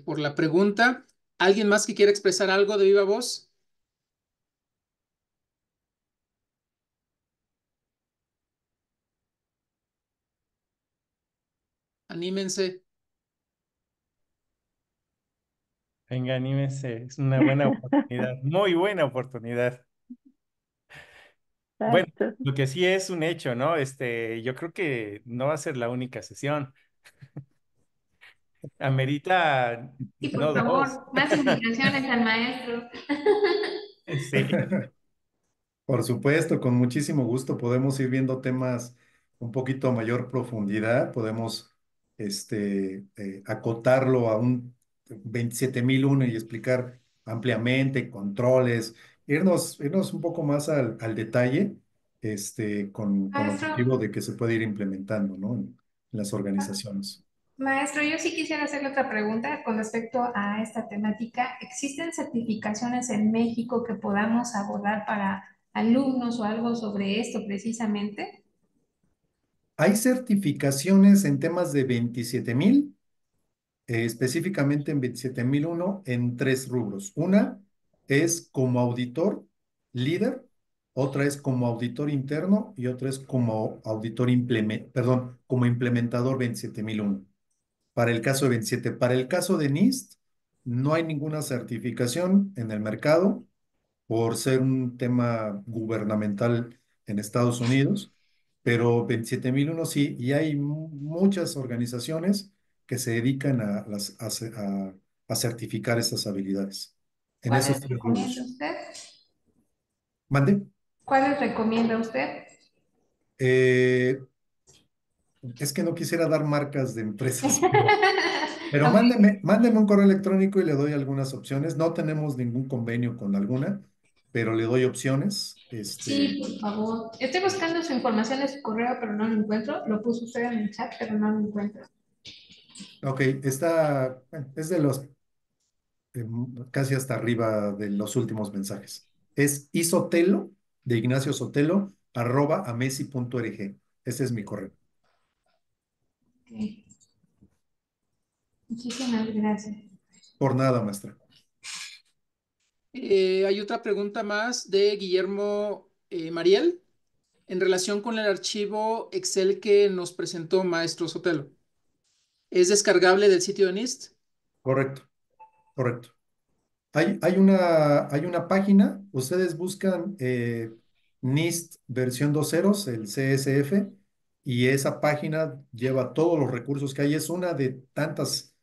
por la pregunta. ¿Alguien más que quiera expresar algo de viva voz? Anímense. Venga, anímese, es una buena oportunidad, muy buena oportunidad. Bueno, Exacto. lo que sí es un hecho, ¿no? Yo creo que no va a ser la única sesión. Amerita, Y por no dos. favor, más invitaciones al maestro. Sí. Por supuesto, con muchísimo gusto podemos ir viendo temas un poquito a mayor profundidad, podemos acotarlo a un 27001 y explicar ampliamente controles, irnos un poco más al detalle, con Maestro, objetivo de que se pueda ir implementando, ¿no? En las organizaciones. maestro, yo sí quisiera hacerle otra pregunta con respecto a esta temática. ¿Existen certificaciones en México que podamos abordar para alumnos o algo sobre esto precisamente? Hay certificaciones en temas de 27000, específicamente en 27001 en tres rubros. Una es como auditor líder, otra es como auditor interno y otra es como auditor perdón, como implementador 27001. Para el caso de 27, para el caso de NIST, no hay ninguna certificación en el mercado por ser un tema gubernamental en Estados Unidos, pero 27001 sí, y hay muchas organizaciones que se dedican a certificar esas habilidades en ¿Cuáles esos tres recomienda rubros. usted? Mande. ¿Cuáles recomienda usted? Eh, es que no quisiera dar marcas de empresas, pero Ok. mándeme un correo electrónico y le doy algunas opciones. No tenemos ningún convenio con alguna, pero le doy opciones. Sí, por favor. Estoy buscando su información de su correo, pero no lo encuentro. Lo puso usted en el chat, pero no lo encuentro. Ok, bueno, es de los casi hasta arriba de los últimos mensajes. Es isotelo, de Ignacio Sotelo, @amesi.org. Ese es mi correo. Ok. Muchísimas gracias. Por nada, maestra. Hay otra pregunta más de Guillermo Mariel en relación con el archivo Excel que nos presentó maestro Sotelo. ¿Es descargable del sitio de NIST? Correcto, correcto. Hay una página, ustedes buscan NIST versión 2.0, el CSF, y esa página lleva todos los recursos que hay. Es una de tantos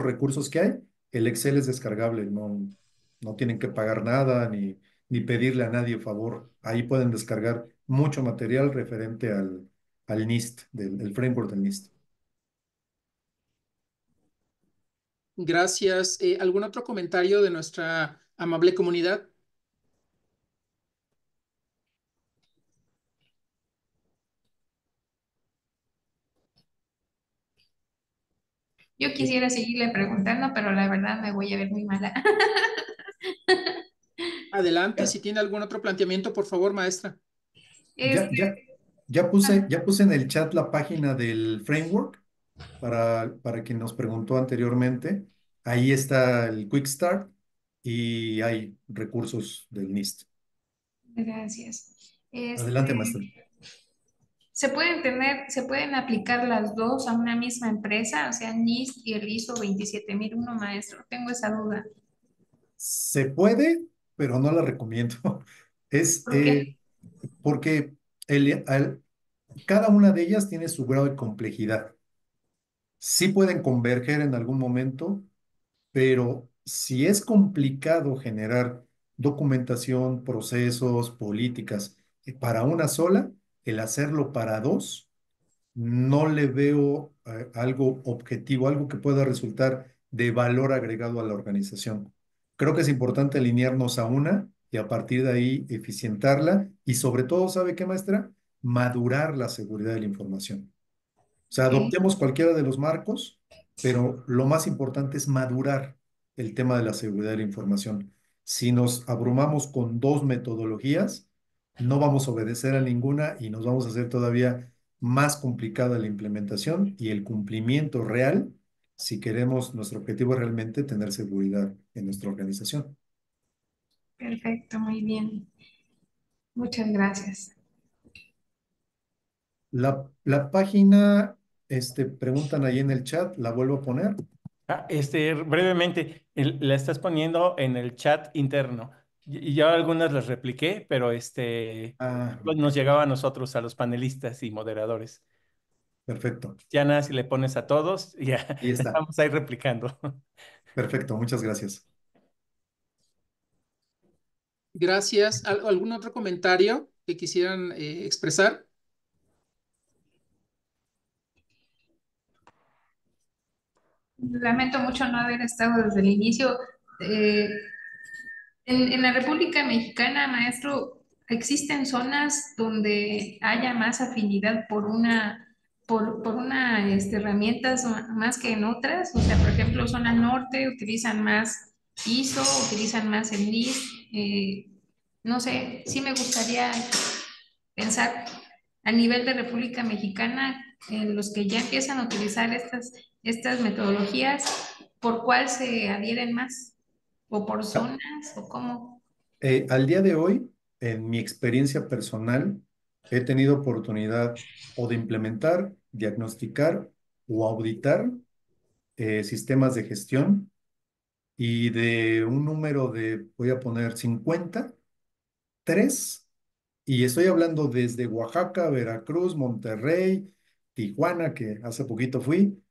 recursos que hay. El Excel es descargable, no tienen que pagar nada ni pedirle a nadie favor. Ahí pueden descargar mucho material referente al NIST, el framework del NIST. Gracias. ¿Algún otro comentario de nuestra amable comunidad? Yo quisiera seguirle preguntando, pero la verdad me voy a ver muy mala. Adelante, si tiene algún otro planteamiento, por favor, maestra. Ya, Este, ya, ya puse en el chat la página del framework para quien nos preguntó anteriormente. Ahí está el Quick Start y hay recursos del NIST. gracias. Adelante, maestro. Se pueden aplicar las dos a una misma empresa, o sea, NIST y el ISO 27001, maestro? Tengo esa duda. Se puede, pero no la recomiendo. Es ¿Por qué? porque cada una de ellas tiene su grado de complejidad. Sí pueden converger en algún momento, pero si es complicado generar documentación, procesos, políticas para una sola, el hacerlo para dos, no le veo algo objetivo, algo que pueda resultar de valor agregado a la organización. Creo que es importante alinearnos a una y a partir de ahí eficientarla y sobre todo, ¿sabe qué, maestra? Madurar la seguridad de la información. O sea, Ok. adoptemos cualquiera de los marcos, pero lo más importante es madurar el tema de la seguridad de la información. Si nos abrumamos con dos metodologías, no vamos a obedecer a ninguna y nos vamos a hacer todavía más complicada la implementación y el cumplimiento real si queremos nuestro objetivo es realmente tener seguridad en nuestra organización. Perfecto, muy bien. Muchas gracias. La página Preguntan ahí en el chat, ¿la vuelvo a poner? Brevemente, la estás poniendo en el chat interno. Y yo algunas las repliqué, pero Ah, pues, ok, nos llegaba a nosotros, a los panelistas y moderadores. perfecto. Ya nada, si le pones a todos, ya Ahí está. estamos ahí replicando. Perfecto, muchas gracias. Gracias. ¿Algún otro comentario que quisieran expresar? Lamento mucho no haber estado desde el inicio. Eh, en la República Mexicana, maestro, existen zonas donde haya más afinidad por una herramientas más que en otras. O sea, por ejemplo, zona norte utilizan más ISO, utilizan más el NIST. No sé, sí me gustaría pensar a nivel de República Mexicana, en los que ya empiezan a utilizar estas metodologías, ¿por cuál se adhieren más? ¿O por Ah, zonas? ¿O cómo? al día de hoy, en mi experiencia personal, he tenido oportunidad o de implementar, diagnosticar o auditar sistemas de gestión y de un número de, voy a poner 50, 3, y estoy hablando desde Oaxaca, Veracruz, Monterrey, Tijuana, que hace poquito fui,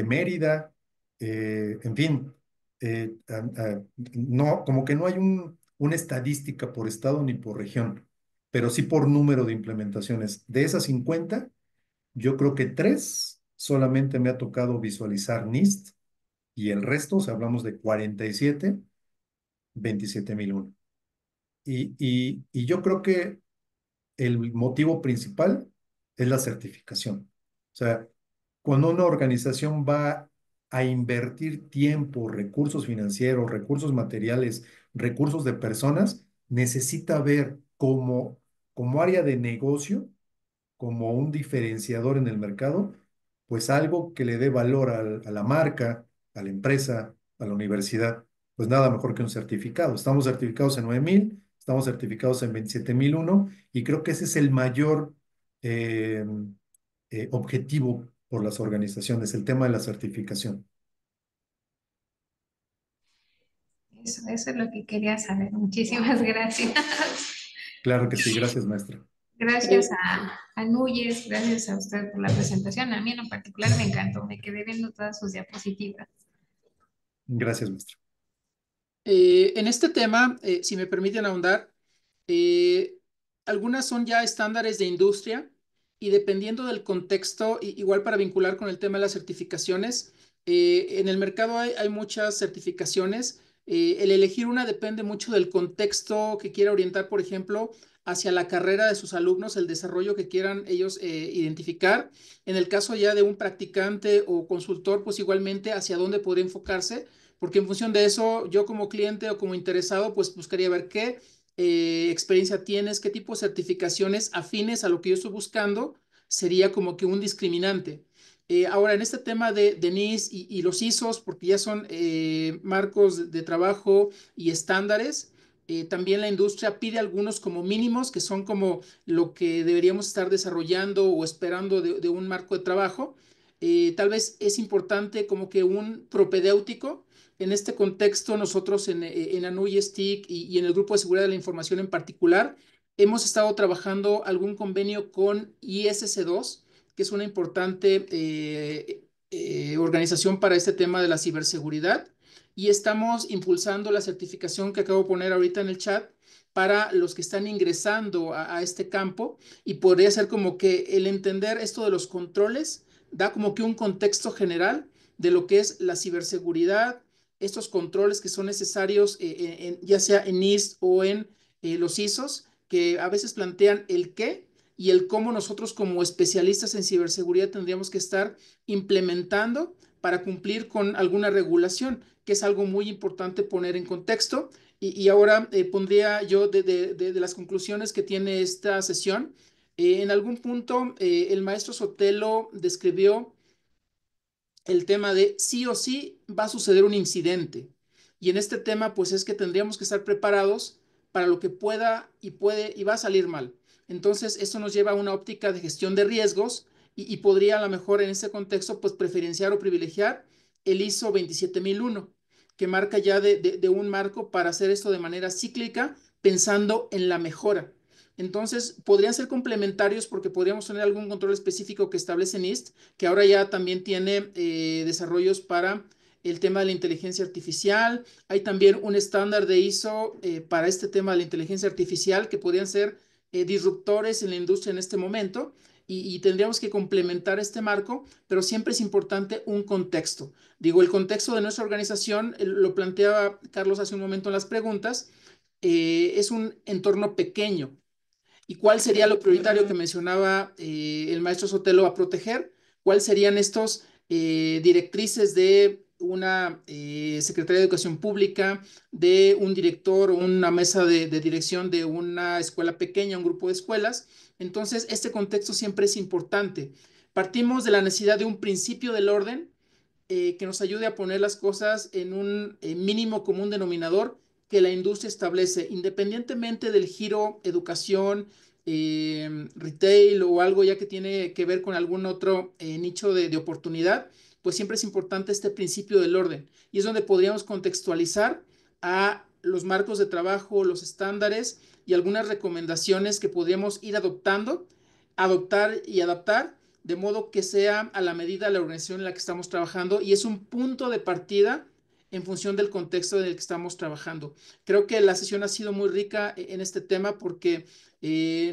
Mérida, en fin, no, como que no hay una estadística por estado ni por región, pero sí por número de implementaciones. De esas 50, yo creo que 3 solamente me ha tocado visualizar NIST y el resto, o sea, hablamos de 47, 27001. Y yo creo que el motivo principal es la certificación. O sea, cuando una organización va a invertir tiempo, recursos financieros, recursos materiales, recursos de personas, necesita ver como área de negocio, como un diferenciador en el mercado, pues algo que le dé valor a la marca, a la empresa, a la universidad. Pues nada mejor que un certificado. Estamos certificados en 9000, estamos certificados en 27001 y creo que ese es el mayor eh, objetivo por las organizaciones, el tema de la certificación. Eso es lo que quería saber. Muchísimas gracias. Claro que sí, gracias, maestra. Gracias a Núñez, gracias a usted por la presentación. A mí en lo particular me encantó, me quedé viendo todas sus diapositivas. Gracias, maestra. En este tema, si me permiten ahondar, eh, algunas son ya estándares de industria y dependiendo del contexto, igual para vincular con el tema de las certificaciones, en el mercado hay muchas certificaciones. El elegir una depende mucho del contexto que quiera orientar, por ejemplo, hacia la carrera de sus alumnos, el desarrollo que quieran ellos identificar. En el caso ya de un practicante o consultor, pues igualmente hacia dónde podría enfocarse, porque en función de eso, yo como cliente o como interesado, pues buscaría ver qué experiencia tienes, qué tipo de certificaciones afines a lo que yo estoy buscando, sería como que un discriminante. Ahora, en este tema de NIS y los ISOs, porque ya son marcos de trabajo y estándares, también la industria pide algunos como mínimos, que son como lo que deberíamos estar desarrollando o esperando de un marco de trabajo. Tal vez es importante como que un propedéutico. En este contexto, nosotros en ANUY STIC y en el Grupo de Seguridad de la Información en particular, hemos estado trabajando algún convenio con ISC2, que es una importante organización para este tema de la ciberseguridad, y estamos impulsando la certificación que acabo de poner ahorita en el chat para los que están ingresando a este campo, y podría ser como que el entender esto de los controles da como que un contexto general de lo que es la ciberseguridad, estos controles que son necesarios, ya sea en NIST o en los ISOs, que a veces plantean el qué y el cómo nosotros como especialistas en ciberseguridad tendríamos que estar implementando para cumplir con alguna regulación, que es algo muy importante poner en contexto. Y ahora pondría yo de las conclusiones que tiene esta sesión. En algún punto, el maestro Sotelo describió el tema de sí o sí va a suceder un incidente. Y en este tema, pues es que tendríamos que estar preparados para lo que pueda y va a salir mal. Entonces, esto nos lleva a una óptica de gestión de riesgos y podría a lo mejor en ese contexto pues preferenciar o privilegiar el ISO 27001, que marca ya de un marco para hacer esto de manera cíclica, pensando en la mejora. Entonces, podrían ser complementarios porque podríamos tener algún control específico que establece NIST, que ahora ya también tiene desarrollos para el tema de la inteligencia artificial. Hay también un estándar de ISO para este tema de la inteligencia artificial que podrían ser disruptores en la industria en este momento y tendríamos que complementar este marco, pero siempre es importante un contexto. Digo, el contexto de nuestra organización, lo planteaba Carlos hace un momento en las preguntas, es un entorno pequeño. ¿Y cuál sería lo prioritario que mencionaba el maestro Sotelo a proteger? ¿Cuáles serían estos directrices de una Secretaría de Educación Pública, de un director o una mesa de dirección de una escuela pequeña, un grupo de escuelas? Entonces, este contexto siempre es importante. Partimos de la necesidad de un principio del orden que nos ayude a poner las cosas en un mínimo común denominador que la industria establece, independientemente del giro educación, retail o algo ya que tiene que ver con algún otro nicho de oportunidad, pues siempre es importante este principio del orden. Y es donde podríamos contextualizar a los marcos de trabajo, los estándares y algunas recomendaciones que podríamos ir adoptando, adoptar y adaptar de modo que sea a la medida de la organización en la que estamos trabajando y es un punto de partida en función del contexto en el que estamos trabajando. Creo que la sesión ha sido muy rica en este tema porque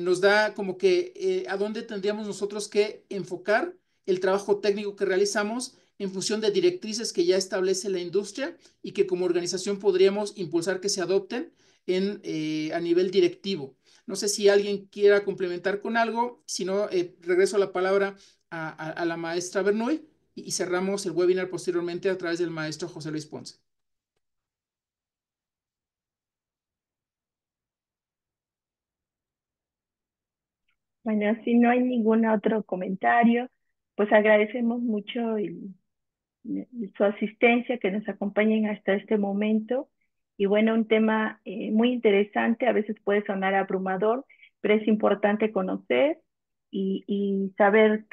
nos da como que a dónde tendríamos nosotros que enfocar el trabajo técnico que realizamos en función de directrices que ya establece la industria y que como organización podríamos impulsar que se adopten a nivel directivo. No sé si alguien quiera complementar con algo, si no, regreso la palabra a la maestra Bernoy y cerramos el webinar posteriormente a través del maestro José Luis Ponce. Bueno, si no hay ningún otro comentario, pues agradecemos mucho su asistencia, que nos acompañen hasta este momento. Y bueno, un tema muy interesante, a veces puede sonar abrumador, pero es importante conocer y saber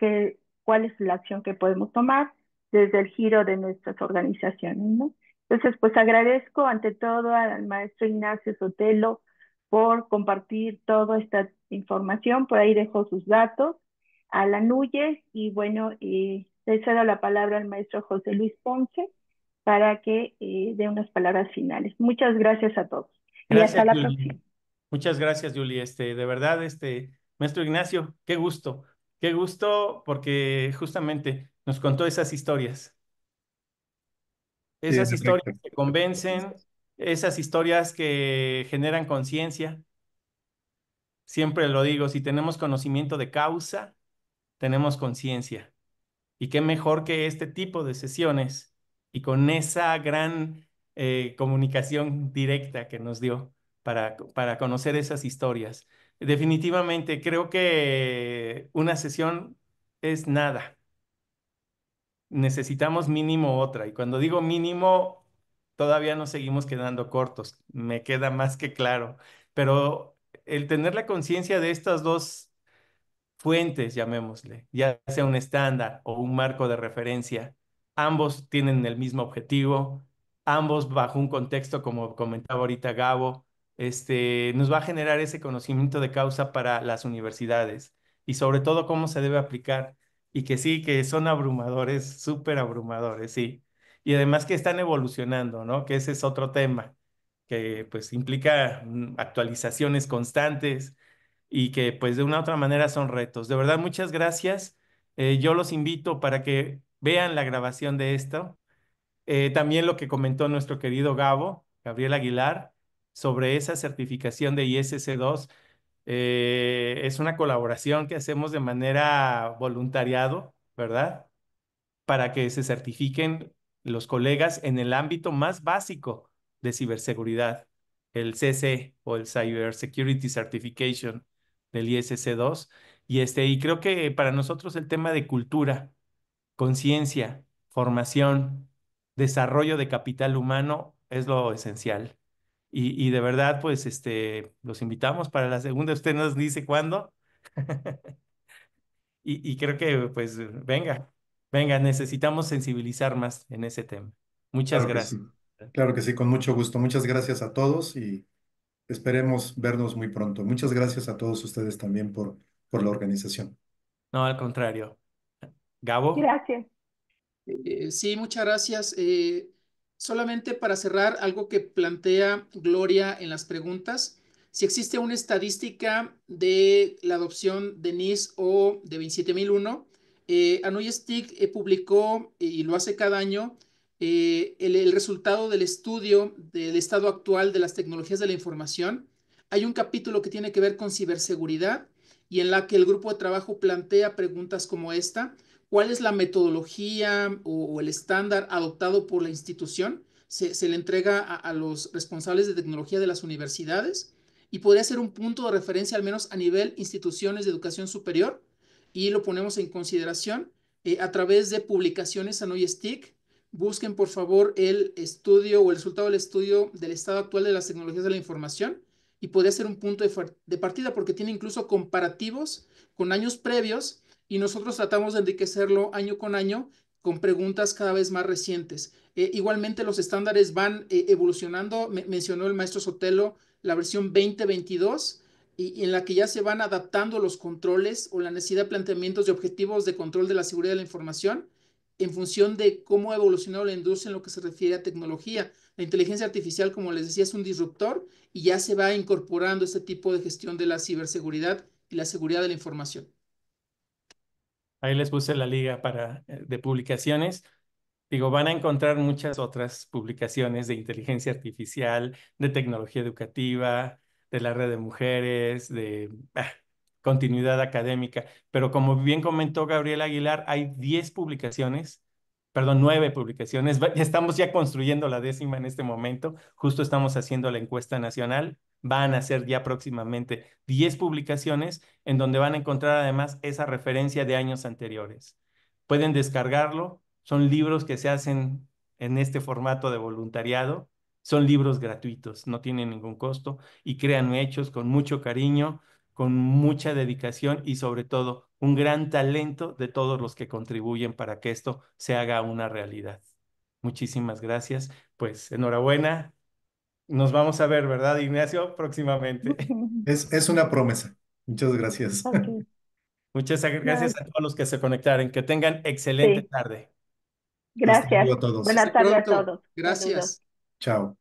cuál es la acción que podemos tomar desde el giro de nuestras organizaciones, ¿no? Entonces, pues agradezco ante todo al maestro Ignacio Sotelo por compartir toda esta información, por ahí dejó sus datos a la Núñez y bueno, le cedo la palabra al maestro José Luis Ponce para que dé unas palabras finales. Muchas gracias a todos y hasta Gracias, la próxima. Julie. Muchas gracias, Julie. De verdad, maestro Ignacio, qué gusto, porque justamente nos contó Sí, en esas historias efecto. que convencen, esas historias que generan conciencia. Siempre lo digo, si tenemos conocimiento de causa, tenemos conciencia. Y qué mejor que este tipo de sesiones y con esa gran comunicación directa que nos dio para conocer esas historias. Definitivamente, creo que una sesión es nada. Necesitamos mínimo otra. Y cuando digo mínimo, todavía nos seguimos quedando cortos. Me queda más que claro. Pero el tener la conciencia de estas dos fuentes, llamémosle, ya sea un estándar o un marco de referencia. Ambos tienen el mismo objetivo, ambos bajo un contexto, como comentaba ahorita Gabo, nos va a generar ese conocimiento de causa para las universidades y sobre todo cómo se debe aplicar y que sí, que son abrumadores, súper abrumadores, sí. Y además que están evolucionando, ¿no? Que ese es otro tema que pues implica actualizaciones constantes y que pues de una u otra manera son retos. De verdad, muchas gracias. Yo los invito para que vean la grabación de esto. También lo que comentó nuestro querido Gabriel Aguilar, sobre esa certificación de ISC2. Es una colaboración que hacemos de manera voluntariado, ¿verdad? Para que se certifiquen los colegas en el ámbito más básico de ciberseguridad, el CC o el Cyber Security Certification del ISC2. Y creo que para nosotros el tema de cultura, conciencia, formación, desarrollo de capital humano es lo esencial. Y de verdad, pues, los invitamos para la segunda. Usted nos dice cuándo. y creo que pues venga, necesitamos sensibilizar más en ese tema. Muchas Claro que sí. gracias. Claro que sí, con mucho gusto. Muchas gracias a todos y esperemos vernos muy pronto. Muchas gracias a todos ustedes también por la organización. No, al contrario. Gabo, Gracias. Sí, muchas gracias. Solamente para cerrar, algo que plantea Gloria en las preguntas, si existe una estadística de la adopción de NIS o de 27001, Anoy Stick publicó, y lo hace cada año, el resultado del estudio del estado actual de las tecnologías de la información. Hay un capítulo que tiene que ver con ciberseguridad y en la que el grupo de trabajo plantea preguntas como esta: ¿cuál es la metodología o el estándar adoptado por la institución? Se le entrega a los responsables de tecnología de las universidades y podría ser un punto de referencia al menos a nivel instituciones de educación superior, y lo ponemos en consideración a través de publicaciones a STIC. Busquen por favor el estudio o el resultado del estudio del estado actual de las tecnologías de la información, y podría ser un punto de partida porque tiene incluso comparativos con años previos, y nosotros tratamos de enriquecerlo año con año con preguntas cada vez más recientes. Igualmente los estándares van evolucionando. Mencionó el maestro Sotelo la versión 2022, y en la que ya se van adaptando los controles o la necesidad de planteamientos de objetivos de control de la seguridad de la información en función de cómo ha evolucionado la industria en lo que se refiere a tecnología. La inteligencia artificial, como les decía, es un disruptor y ya se va incorporando este tipo de gestión de la ciberseguridad y la seguridad de la información. ahí les puse la liga de publicaciones. Digo, van a encontrar muchas otras publicaciones de inteligencia artificial, de tecnología educativa, de la red de mujeres, de continuidad académica. Pero como bien comentó Gabriel Aguilar, hay 10 publicaciones, perdón, 9 publicaciones. Estamos ya construyendo la 10ª en este momento. Justo estamos haciendo la encuesta nacional. Van a ser ya próximamente 10 publicaciones en donde van a encontrar además esa referencia de años anteriores. Pueden descargarlo. Son libros que se hacen en este formato de voluntariado. Son libros gratuitos, no tienen ningún costo y créanme, hechos con mucho cariño, con mucha dedicación y sobre todo un gran talento de todos los que contribuyen para que esto se haga una realidad. Muchísimas gracias. Pues enhorabuena. Nos vamos a ver, ¿verdad, Ignacio? Próximamente. Es una promesa. Muchas gracias. Ok. Muchas No, gracias a todos los que se conectaron. Que tengan excelente sí, tarde. Hasta gracias. luego a todos. Buenas Hasta tardes a pronto. todos. Saludos. Gracias. Chao.